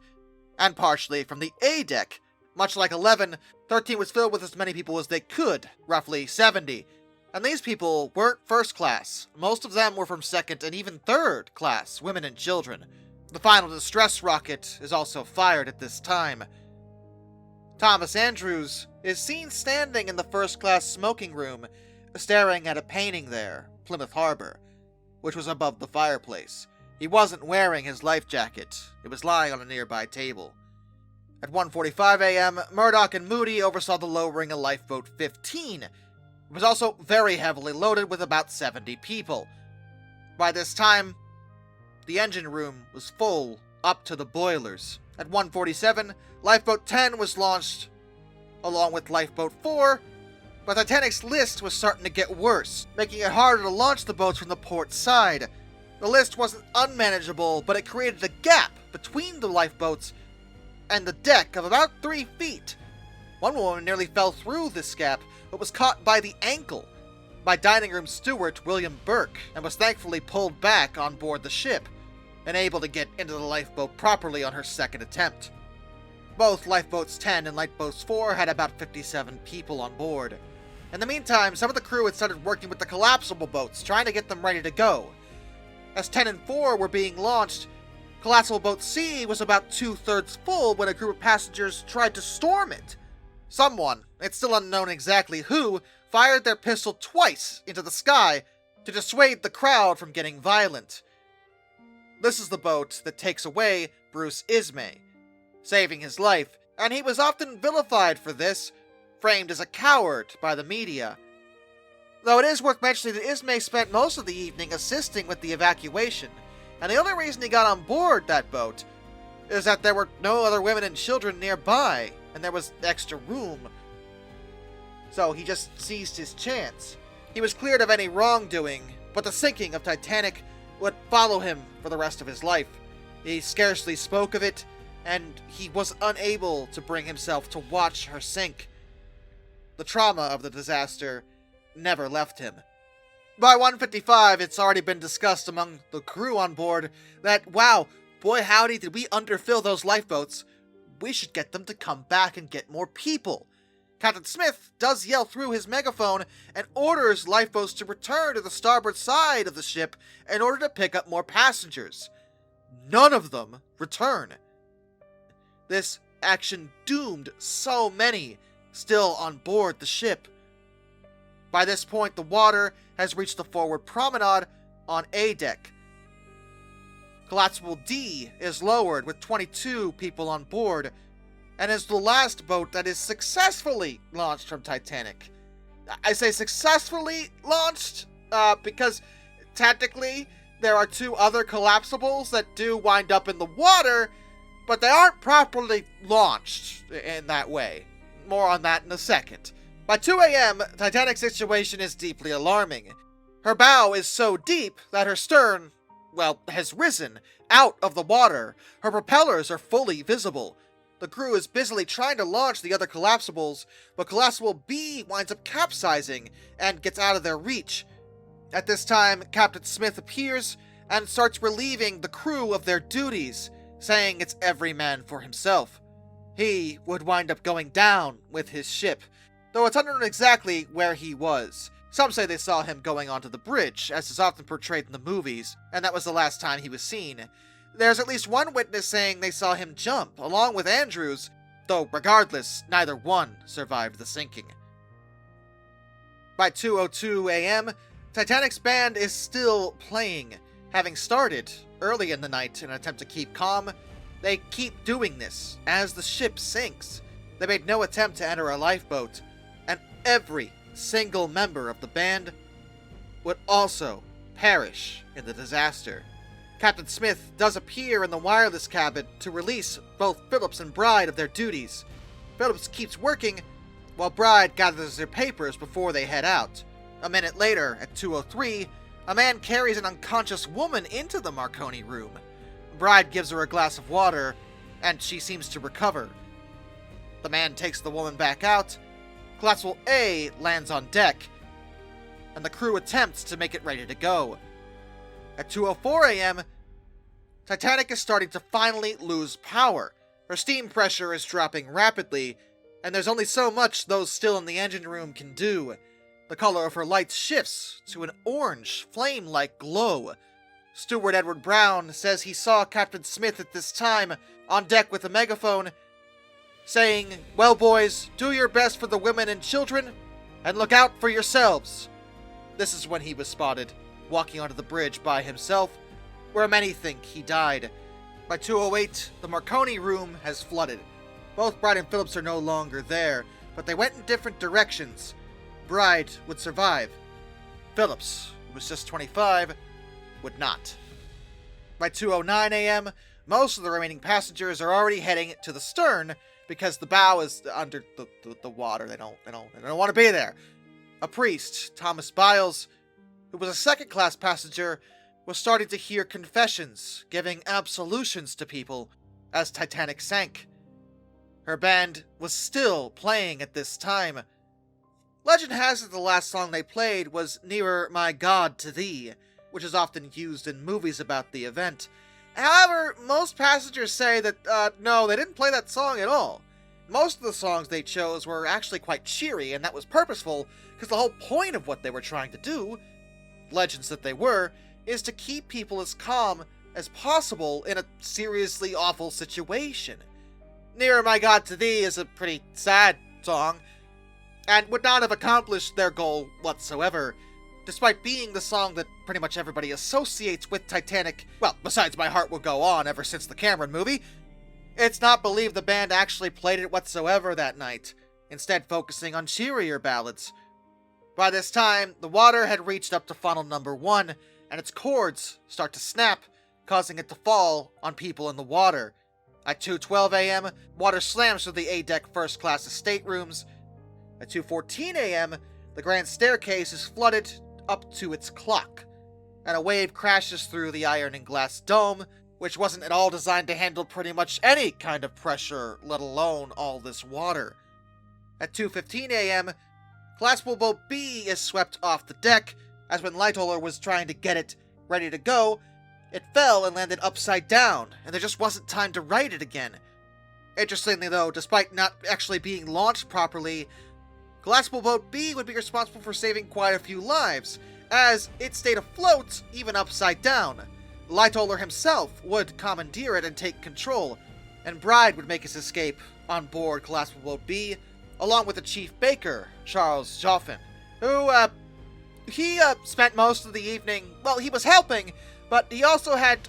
S1: and partially from the A deck. Much like 11, 13 was filled with as many people as they could, roughly 70. And these people weren't first class. Most of them were from second and even third class, women and children. The final distress rocket is also fired at this time. Thomas Andrews is seen standing in the first-class smoking room, staring at a painting there, Plymouth Harbor, which was above the fireplace. He wasn't wearing his life jacket. It was lying on a nearby table. At 1:45 a.m., Murdoch and Moody oversaw the lowering of Lifeboat 15. It was also very heavily loaded with about 70 people. By this time, the engine room was full up to the boilers. At 1:47, Lifeboat 10 was launched along with Lifeboat 4, but Titanic's list was starting to get worse, making it harder to launch the boats from the port side. The list wasn't unmanageable, but it created a gap between the lifeboats and the deck of about 3 feet. One woman nearly fell through this gap, but was caught by the ankle by dining room steward William Burke, and was thankfully pulled back on board the ship, and able to get into the lifeboat properly on her second attempt. Both Lifeboats 10 and Lifeboats 4 had about 57 people on board. In the meantime, some of the crew had started working with the collapsible boats, trying to get them ready to go. As 10 and 4 were being launched, collapsible boat C was about 2/3 full when a group of passengers tried to storm it. Someone, it's still unknown exactly who, fired their pistol twice into the sky to dissuade the crowd from getting violent. This is the boat that takes away Bruce Ismay, saving his life, and he was often vilified for this, framed as a coward by the media. Though it is worth mentioning that Ismay spent most of the evening assisting with the evacuation, and the only reason he got on board that boat is that there were no other women and children nearby, and there was extra room. So he just seized his chance. He was cleared of any wrongdoing, but the sinking of Titanic would follow him for the rest of his life. He scarcely spoke of it, and he was unable to bring himself to watch her sink. The trauma of the disaster never left him. By 1:55, it's already been discussed among the crew on board that, wow, boy howdy did we underfill those lifeboats. We should get them to come back and get more people. Captain Smith does yell through his megaphone and orders lifeboats to return to the starboard side of the ship in order to pick up more passengers. None of them return. This action doomed so many still on board the ship. By this point, the water has reached the forward promenade on A deck. Collapsible D is lowered with 22 people on board, and is the last boat that is successfully launched from Titanic. I say successfully launched because technically there are 2 other collapsibles that do wind up in the water, but they aren't properly launched in that way. More on that in a second. By 2 a.m., Titanic's situation is deeply alarming. Her bow is so deep that her stern, well, has risen out of the water. Her propellers are fully visible. The crew is busily trying to launch the other collapsibles, but collapsible B winds up capsizing and gets out of their reach. At this time, Captain Smith appears and starts relieving the crew of their duties, saying it's every man for himself. He would wind up going down with his ship, though it's unknown exactly where he was. Some say they saw him going onto the bridge, as is often portrayed in the movies, and that was the last time he was seen. There's at least one witness saying they saw him jump, along with Andrews, though regardless, neither one survived the sinking. By 2:02 a.m., Titanic's band is still playing. Having started early in the night in an attempt to keep calm, they keep doing this as the ship sinks. They made no attempt to enter a lifeboat, and every single member of the band would also perish in the disaster. Captain Smith does appear in the wireless cabin to release both Phillips and Bride of their duties. Phillips keeps working, while Bride gathers their papers before they head out. A minute later, at 2:03, a man carries an unconscious woman into the Marconi room. Bride gives her a glass of water, and she seems to recover. The man takes the woman back out. Collapsible A lands on deck, and the crew attempts to make it ready to go. At 2:04 a.m., Titanic is starting to finally lose power. Her steam pressure is dropping rapidly, and there's only so much those still in the engine room can do. The color of her lights shifts to an orange, flame-like glow. Steward Edward Brown says he saw Captain Smith at this time on deck with a megaphone, saying, "Well, boys, do your best for the women and children, and look out for yourselves." This is when he was spotted, walking onto the bridge by himself, where many think he died. By 2:08, the Marconi room has flooded. Both Bride and Phillips are no longer there, but they went in different directions. Bride would survive. Phillips, who was just 25, would not. By 2:09 a.m., most of the remaining passengers are already heading to the stern because the bow is under the water. They don't want to be there. A priest, Thomas Biles, who was a second-class passenger, was starting to hear confessions, giving absolutions to people as Titanic sank. Her band was still playing at this time. Legend has it the last song they played was Nearer My God to Thee, which is often used in movies about the event. However, most passengers say that, no, they didn't play that song at all. Most of the songs they chose were actually quite cheery, and that was purposeful, because the whole point of what they were trying to do, legends that they were, is to keep people as calm as possible in a seriously awful situation. Nearer My God to Thee is a pretty sad song, and would not have accomplished their goal whatsoever, despite being the song that pretty much everybody associates with Titanic, well, besides My Heart Will Go On ever since the Cameron movie. It's not believed the band actually played it whatsoever that night, instead focusing on cheerier ballads. By this time, the water had reached up to funnel number 1, and its cords start to snap, causing it to fall on people in the water. At 2:12 a.m., water slams through the A-deck first-class staterooms. At 2:14 a.m., the grand staircase is flooded up to its clock, and a wave crashes through the iron and glass dome, which wasn't at all designed to handle pretty much any kind of pressure, let alone all this water. At 2:15 a.m., collapsible boat B is swept off the deck, as when Lightoller was trying to get it ready to go, it fell and landed upside down, and there just wasn't time to right it again. Interestingly though, despite not actually being launched properly, collapsible boat B would be responsible for saving quite a few lives, as it stayed afloat even upside down. Lightoller himself would commandeer it and take control, and Bride would make his escape on board collapsible boat B, along with the chief baker, Charles Joffin, who, he spent most of the evening, well, he was helping, but he also had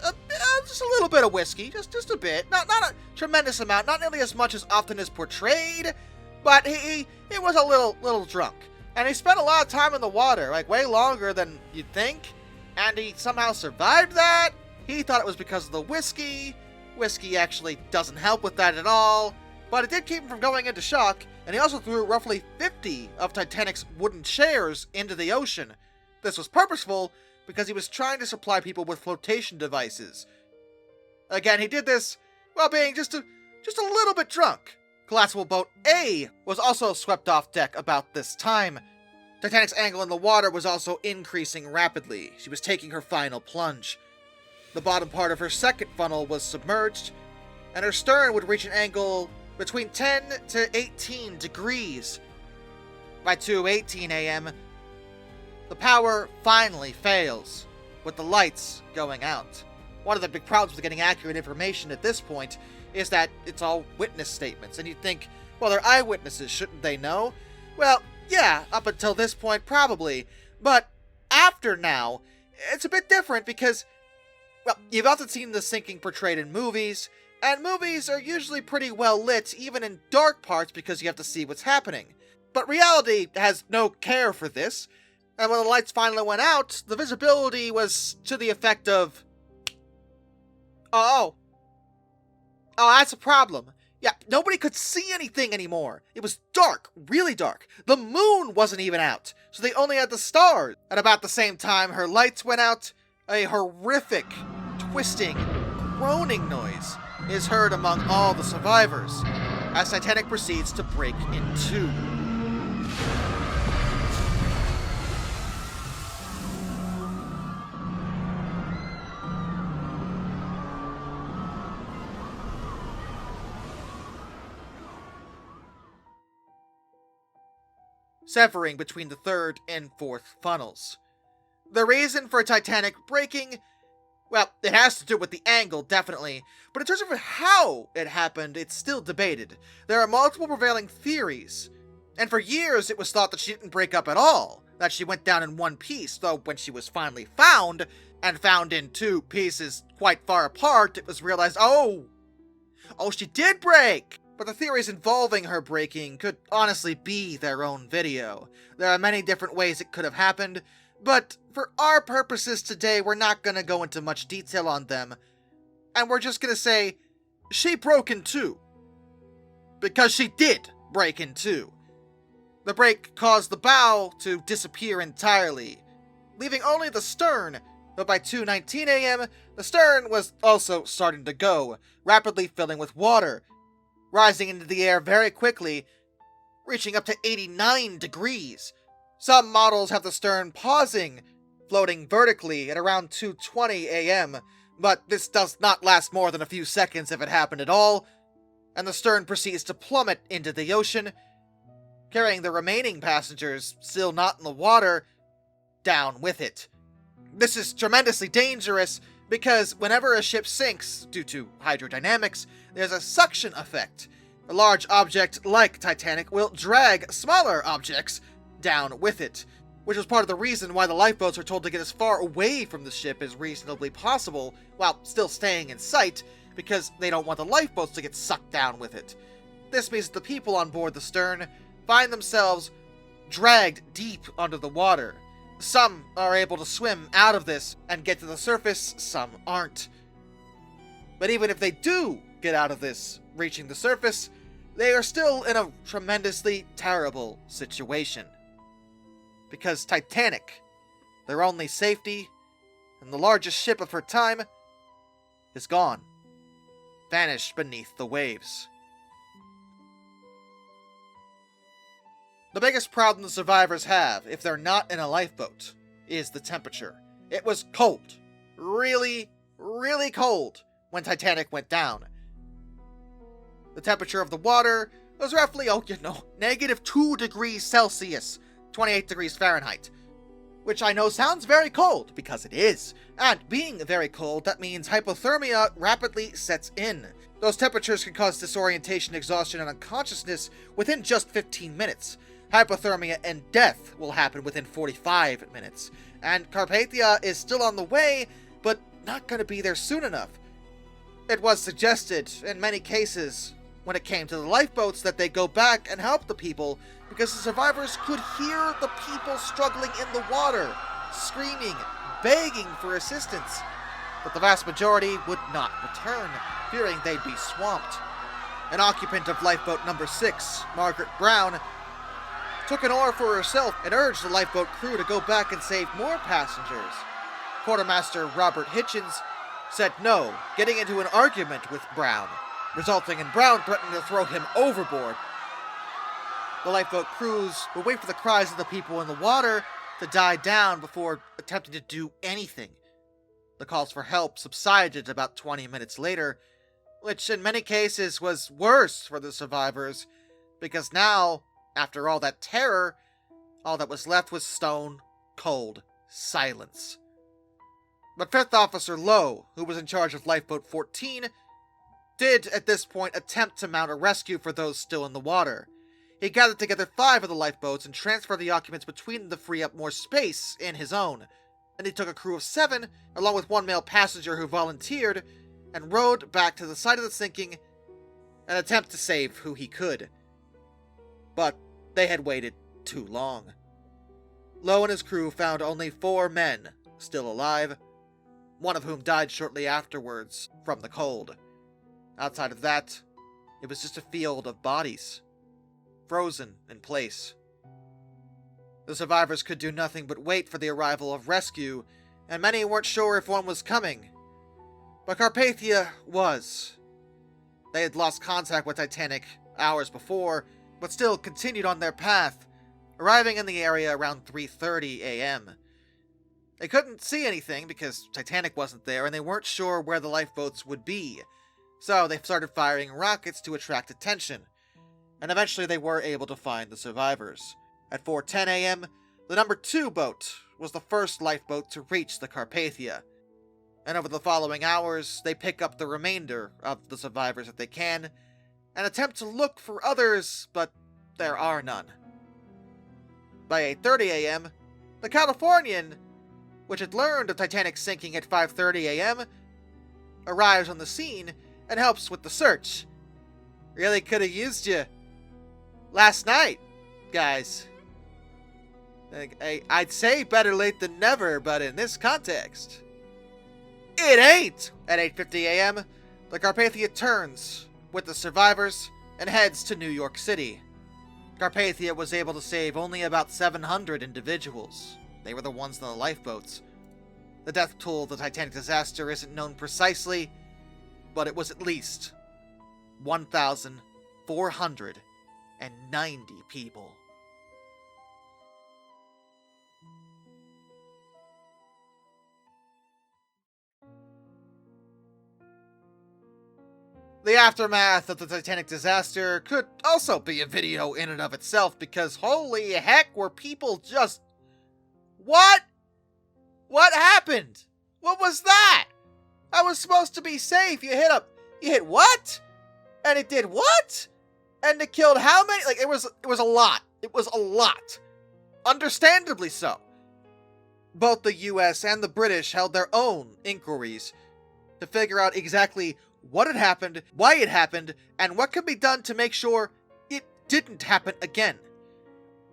S1: just a little bit of whiskey, just a bit, not a tremendous amount, not nearly as much as often as portrayed, but he was a little drunk, and he spent a lot of time in the water, like way longer than you'd think, and he somehow survived that. He thought it was because of the whiskey. Whiskey actually doesn't help with that at all, but it did keep him from going into shock, and he also threw roughly 50 of Titanic's wooden chairs into the ocean. This was purposeful because he was trying to supply people with flotation devices. Again, he did this while being just a little bit drunk. Collapsible boat A was also swept off deck about this time. Titanic's angle in the water was also increasing rapidly. She was taking her final plunge. The bottom part of her second funnel was submerged, and her stern would reach an angle between 10 to 18 degrees. By 2:18 a.m., the power finally fails, with the lights going out. One of the big problems with getting accurate information at this point is that it's all witness statements, and you'd think, well, they're eyewitnesses, shouldn't they know? Well, yeah, up until this point, probably. But after now, it's a bit different because, well, you've often seen the sinking portrayed in movies, and movies are usually pretty well lit, even in dark parts, because you have to see what's happening. But reality has no care for this, and when the lights finally went out, the visibility was to the effect of, oh, that's a problem. Yeah, nobody could see anything anymore. It was dark, really dark. The moon wasn't even out, so they only had the stars. At about the same time her lights went out, a horrific, twisting, groaning noise is heard among all the survivors as Titanic proceeds to break in two. Severing between the third and fourth funnels. The reason for Titanic breaking, well, it has to do with the angle, definitely, but in terms of how it happened, it's still debated. There are multiple prevailing theories, and for years it was thought that she didn't break up at all, that she went down in one piece, though when she was finally found, and found in two pieces quite far apart, it was realized, oh, she did break! But the theories involving her breaking could honestly be their own video. There are many different ways it could have happened, but for our purposes today, we're not going to go into much detail on them, and we're just going to say, she broke in two. Because she did break in two. The break caused the bow to disappear entirely, leaving only the stern, but by 2:19 a.m., the stern was also starting to go, rapidly filling with water, rising into the air very quickly, reaching up to 89 degrees. Some models have the stern pausing, floating vertically at around 2:20 a.m., but this does not last more than a few seconds if it happened at all, and the stern proceeds to plummet into the ocean, carrying the remaining passengers, still not in the water, down with it. This is tremendously dangerous because whenever a ship sinks, due to hydrodynamics, there's a suction effect. A large object like Titanic will drag smaller objects down with it, which was part of the reason why the lifeboats are told to get as far away from the ship as reasonably possible while still staying in sight, because they don't want the lifeboats to get sucked down with it. This means that the people on board the stern find themselves dragged deep under the water. Some are able to swim out of this and get to the surface, some aren't. But even if they do get out of this, reaching the surface, they are still in a tremendously terrible situation. Because Titanic, their only safety, and the largest ship of her time, is gone, vanished beneath the waves. The biggest problem the survivors have, if they're not in a lifeboat, is the temperature. It was cold. Really, really cold when Titanic went down. The temperature of the water was roughly, negative 2 degrees Celsius, 28 degrees Fahrenheit. Which I know sounds very cold, because it is. And being very cold, that means hypothermia rapidly sets in. Those temperatures can cause disorientation, exhaustion, and unconsciousness within just 15 minutes. Hypothermia and death will happen within 45 minutes. And Carpathia is still on the way, but not going to be there soon enough. It was suggested, in many cases, when it came to the lifeboats, that they go back and help the people, because the survivors could hear the people struggling in the water, screaming, begging for assistance. But the vast majority would not return, fearing they'd be swamped. An occupant of lifeboat number 6, Margaret Brown, took an oar for herself and urged the lifeboat crew to go back and save more passengers. Quartermaster Robert Hitchens said no, getting into an argument with Brown, resulting in Brown threatening to throw him overboard. The lifeboat crews would wait for the cries of the people in the water to die down before attempting to do anything. The calls for help subsided about 20 minutes later, which in many cases was worse for the survivors, because now, after all that terror, all that was left was stone cold silence. But Fifth Officer Lowe, who was in charge of Lifeboat 14, did at this point attempt to mount a rescue for those still in the water. He gathered together 5 of the lifeboats and transferred the occupants between them to free up more space in his own. And he took a crew of 7, along with 1 male passenger who volunteered, and rowed back to the side of the sinking, an attempt to save who he could. But they had waited too long. Lowe and his crew found only 4 men still alive, one of whom died shortly afterwards from the cold. Outside of that, it was just a field of bodies, frozen in place. The survivors could do nothing but wait for the arrival of rescue, and many weren't sure if one was coming. But Carpathia was. They had lost contact with Titanic hours before, but still continued on their path, arriving in the area around 3:30 a.m. They couldn't see anything because Titanic wasn't there, and they weren't sure where the lifeboats would be, so they started firing rockets to attract attention, and eventually they were able to find the survivors. At 4:10 a.m., the number 2 boat was the first lifeboat to reach the Carpathia, and over the following hours, they pick up the remainder of the survivors if they can, and attempt to look for others, but there are none. By 8:30 a.m., the Californian, which had learned of Titanic sinking at 5:30 a.m., arrives on the scene and helps with the search. Really could have used you last night, guys. I'd say better late than never, but in this context, it ain't! At 8:50 a.m., the Carpathia turns with the survivors and heads to New York City. Carpathia was able to save only about 700 individuals. They were the ones in the lifeboats. The death toll of the Titanic disaster isn't known precisely, but it was at least 1,490 people. The aftermath of the Titanic disaster could also be a video in and of itself, because holy heck were people just... What? What happened? What was that? I was supposed to be safe. You hit what? And it did what? And it killed how many? Like, it was a lot. It was a lot. Understandably so. Both the US and the British held their own inquiries to figure out exactly what had happened, why it happened, and what could be done to make sure it didn't happen again.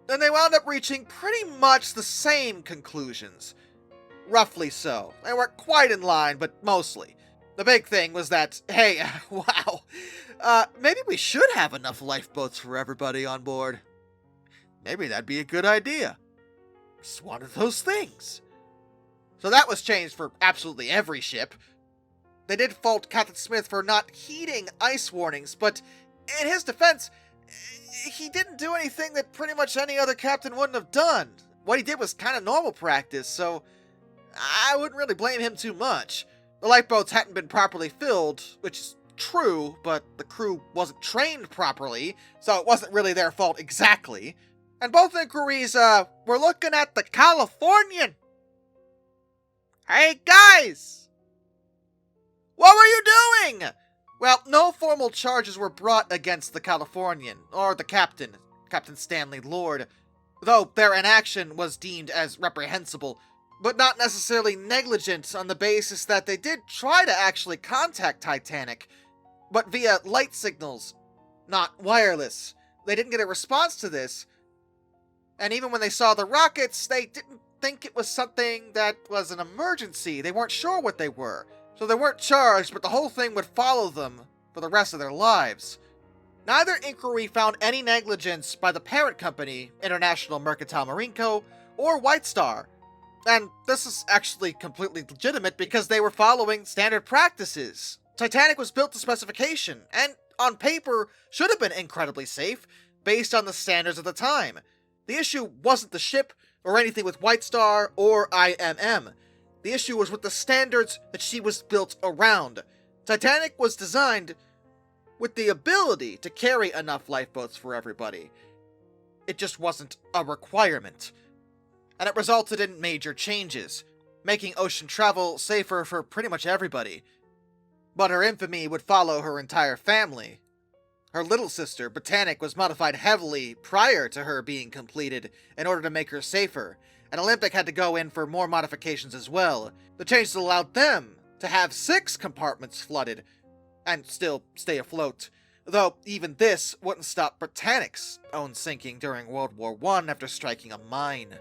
S1: And they wound up reaching pretty much the same conclusions. Roughly so. They weren't quite in line, but mostly. The big thing was that, hey, wow, maybe we should have enough lifeboats for everybody on board. Maybe that'd be a good idea. It's one of those things. So that was changed for absolutely every ship. They did fault Captain Smith for not heeding ice warnings, but in his defense, he didn't do anything that pretty much any other captain wouldn't have done. What he did was kind of normal practice, so I wouldn't really blame him too much. The lifeboats hadn't been properly filled, which is true, but the crew wasn't trained properly, so it wasn't really their fault exactly. And both inquiries, were looking at the Californian. Hey guys! What were you doing? Well, no formal charges were brought against the Californian, or the captain, Captain Stanley Lord, though their inaction was deemed as reprehensible, but not necessarily negligent on the basis that they did try to actually contact Titanic, but via light signals, not wireless. They didn't get a response to this, and even when they saw the rockets, they didn't think it was something that was an emergency. They weren't sure what they were. So they weren't charged, but the whole thing would follow them for the rest of their lives. Neither inquiry found any negligence by the parent company, International Mercantile Marine Co., or White Star. And this is actually completely legitimate because they were following standard practices. Titanic was built to specification, and on paper should have been incredibly safe, based on the standards of the time. The issue wasn't the ship, or anything with White Star or IMM. The issue was with the standards that she was built around. Titanic was designed with the ability to carry enough lifeboats for everybody. It just wasn't a requirement. And it resulted in major changes, making ocean travel safer for pretty much everybody. But her infamy would follow her entire family. Her little sister, Britannic, was modified heavily prior to her being completed in order to make her safer, and Olympic had to go in for more modifications as well. The changes allowed them to have 6 compartments flooded, and still stay afloat, though even this wouldn't stop Britannic's own sinking during World War I after striking a mine.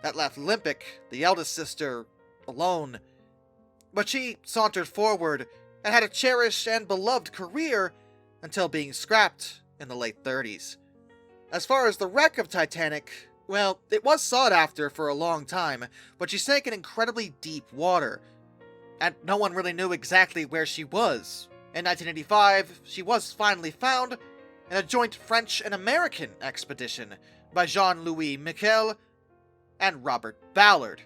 S1: That left Olympic, the eldest sister, alone. But she sauntered forward and had a cherished and beloved career until being scrapped in the late 30s. As far as the wreck of Titanic, well, it was sought after for a long time, but she sank in incredibly deep water, and no one really knew exactly where she was. In 1985, she was finally found in a joint French and American expedition by Jean-Louis Michel and Robert Ballard.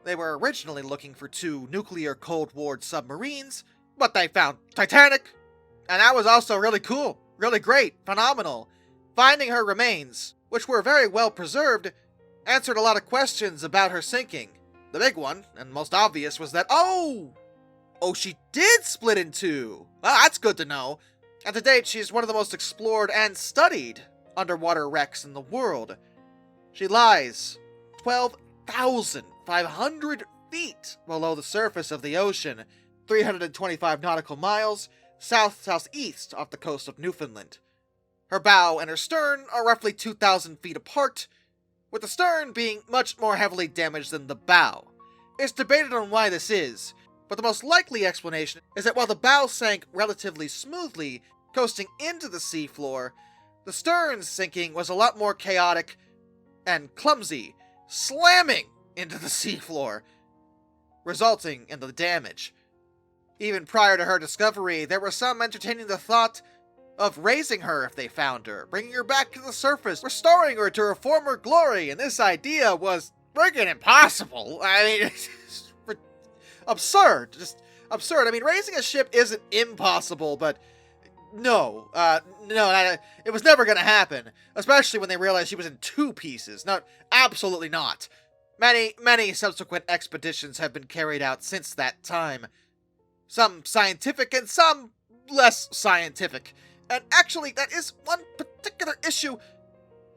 S1: They were originally looking for 2 nuclear Cold War submarines, but they found Titanic, and that was also really cool, really great, phenomenal. Finding her remains, which were very well preserved, answered a lot of questions about her sinking. The big one, and most obvious, was that, oh, she did split in 2. Well, that's good to know. And to date, she's one of the most explored and studied underwater wrecks in the world. She lies 12,500 feet below the surface of the ocean, 325 nautical miles south-southeast off the coast of Newfoundland. Her bow and her stern are roughly 2,000 feet apart, with the stern being much more heavily damaged than the bow. It's debated on why this is, but the most likely explanation is that while the bow sank relatively smoothly, coasting into the seafloor, the stern's sinking was a lot more chaotic and clumsy, slamming into the seafloor, resulting in the damage. Even prior to her discovery, there were some entertaining the thought of raising her if they found her, bringing her back to the surface, restoring her to her former glory, and this idea was friggin' impossible. I mean, it's absurd, just absurd. I mean, raising a ship isn't impossible, but no, it was never gonna happen, especially when they realized she was in 2 pieces. No, absolutely not. Many subsequent expeditions have been carried out since that time. Some scientific and some less scientific. And actually, that is one particular issue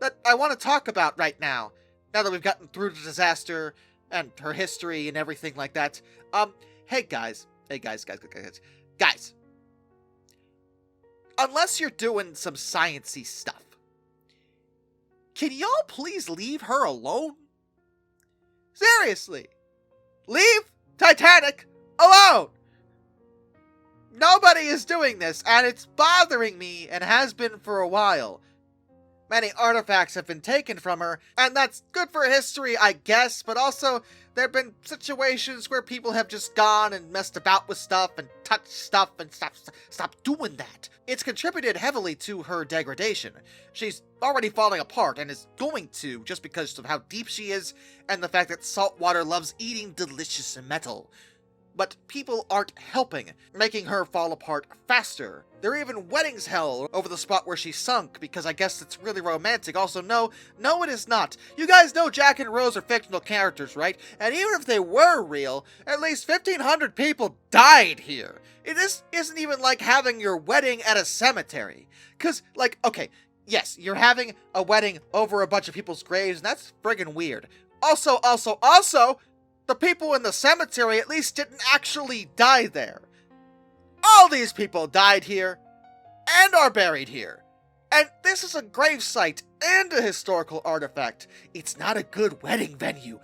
S1: that I want to talk about right now that we've gotten through the disaster and her history and everything like that. Hey guys. Unless you're doing some science-y stuff, can y'all please leave her alone? Seriously. Leave Titanic alone! Nobody is doing this, and it's bothering me, and has been for a while. Many artifacts have been taken from her, and that's good for history, I guess, but also there have been situations where people have just gone and messed about with stuff and touched stuff and stop doing that. It's contributed heavily to her degradation. She's already falling apart and is going to just because of how deep she is and the fact that salt water loves eating delicious metal. But people aren't helping, making her fall apart faster. There are even weddings held over the spot where she sunk, because I guess it's really romantic. Also, no, it is not. You guys know Jack and Rose are fictional characters, right? And even if they were real, at least 1,500 people died here. It isn't even like having your wedding at a cemetery. Cause, like, okay, yes, you're having a wedding over a bunch of people's graves, and that's friggin' weird. Also, the people in the cemetery at least didn't actually die there. All these people died here, and are buried here. And this is a gravesite and a historical artifact. It's not a good wedding venue.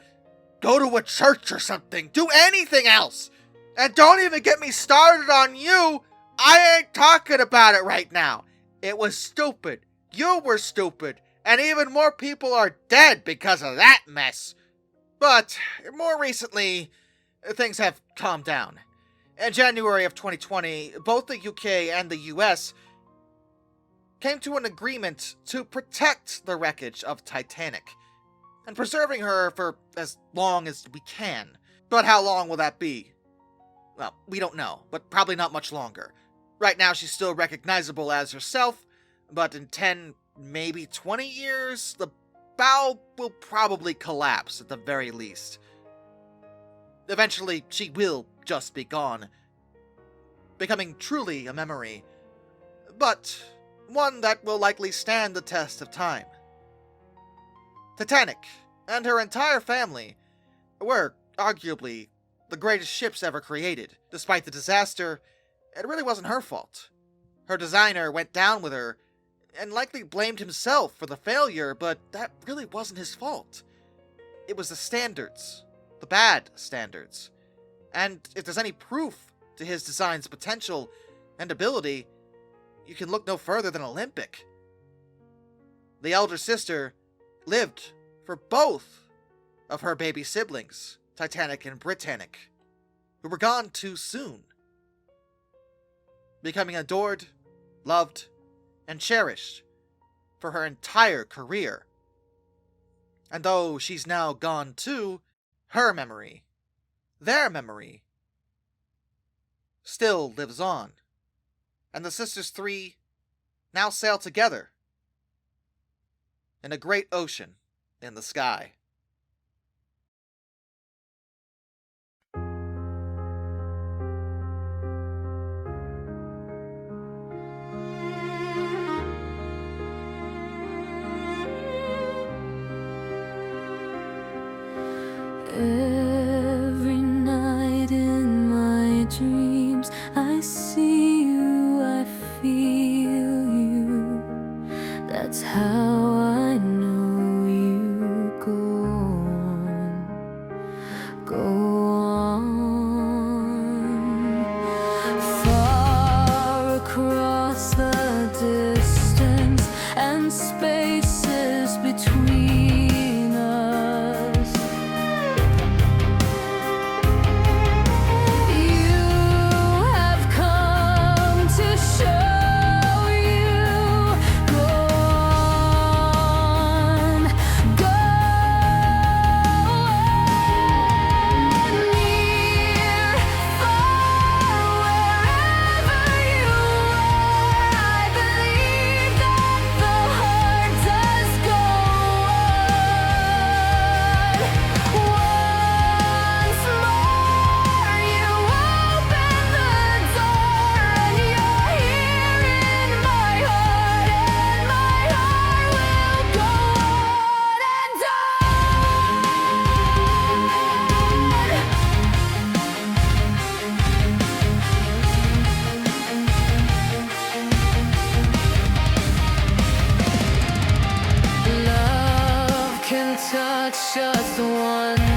S1: Go to a church or something. Do anything else. And don't even get me started on you. I ain't talking about it right now. It was stupid. You were stupid. And even more people are dead because of that mess. But more recently, things have calmed down. In January of 2020, both the UK and the US came to an agreement to protect the wreckage of Titanic and preserving her for as long as we can. But how long will that be? Well, we don't know, but probably not much longer. Right now she's still recognizable as herself, but in 10, maybe 20 years, the bow will probably collapse at the very least. Eventually, she will just be gone, becoming truly a memory, but one that will likely stand the test of time. Titanic and her entire family were arguably the greatest ships ever created. Despite the disaster, it really wasn't her fault. Her designer went down with her and likely blamed himself for the failure, but that really wasn't his fault. It was the standards, the bad standards. And if there's any proof to his design's potential and ability, you can look no further than Olympic. The elder sister lived for both of her baby siblings, Titanic and Britannic, who were gone too soon, becoming adored, loved, and cherished for her entire career. And though she's now gone too, her memory, their memory, still lives on. And the sisters three now sail together in a great ocean in the sky.
S2: Every night in my dreams I see you, I feel you. That's how I know you go on, far across the distance and spaces between us. Touch just one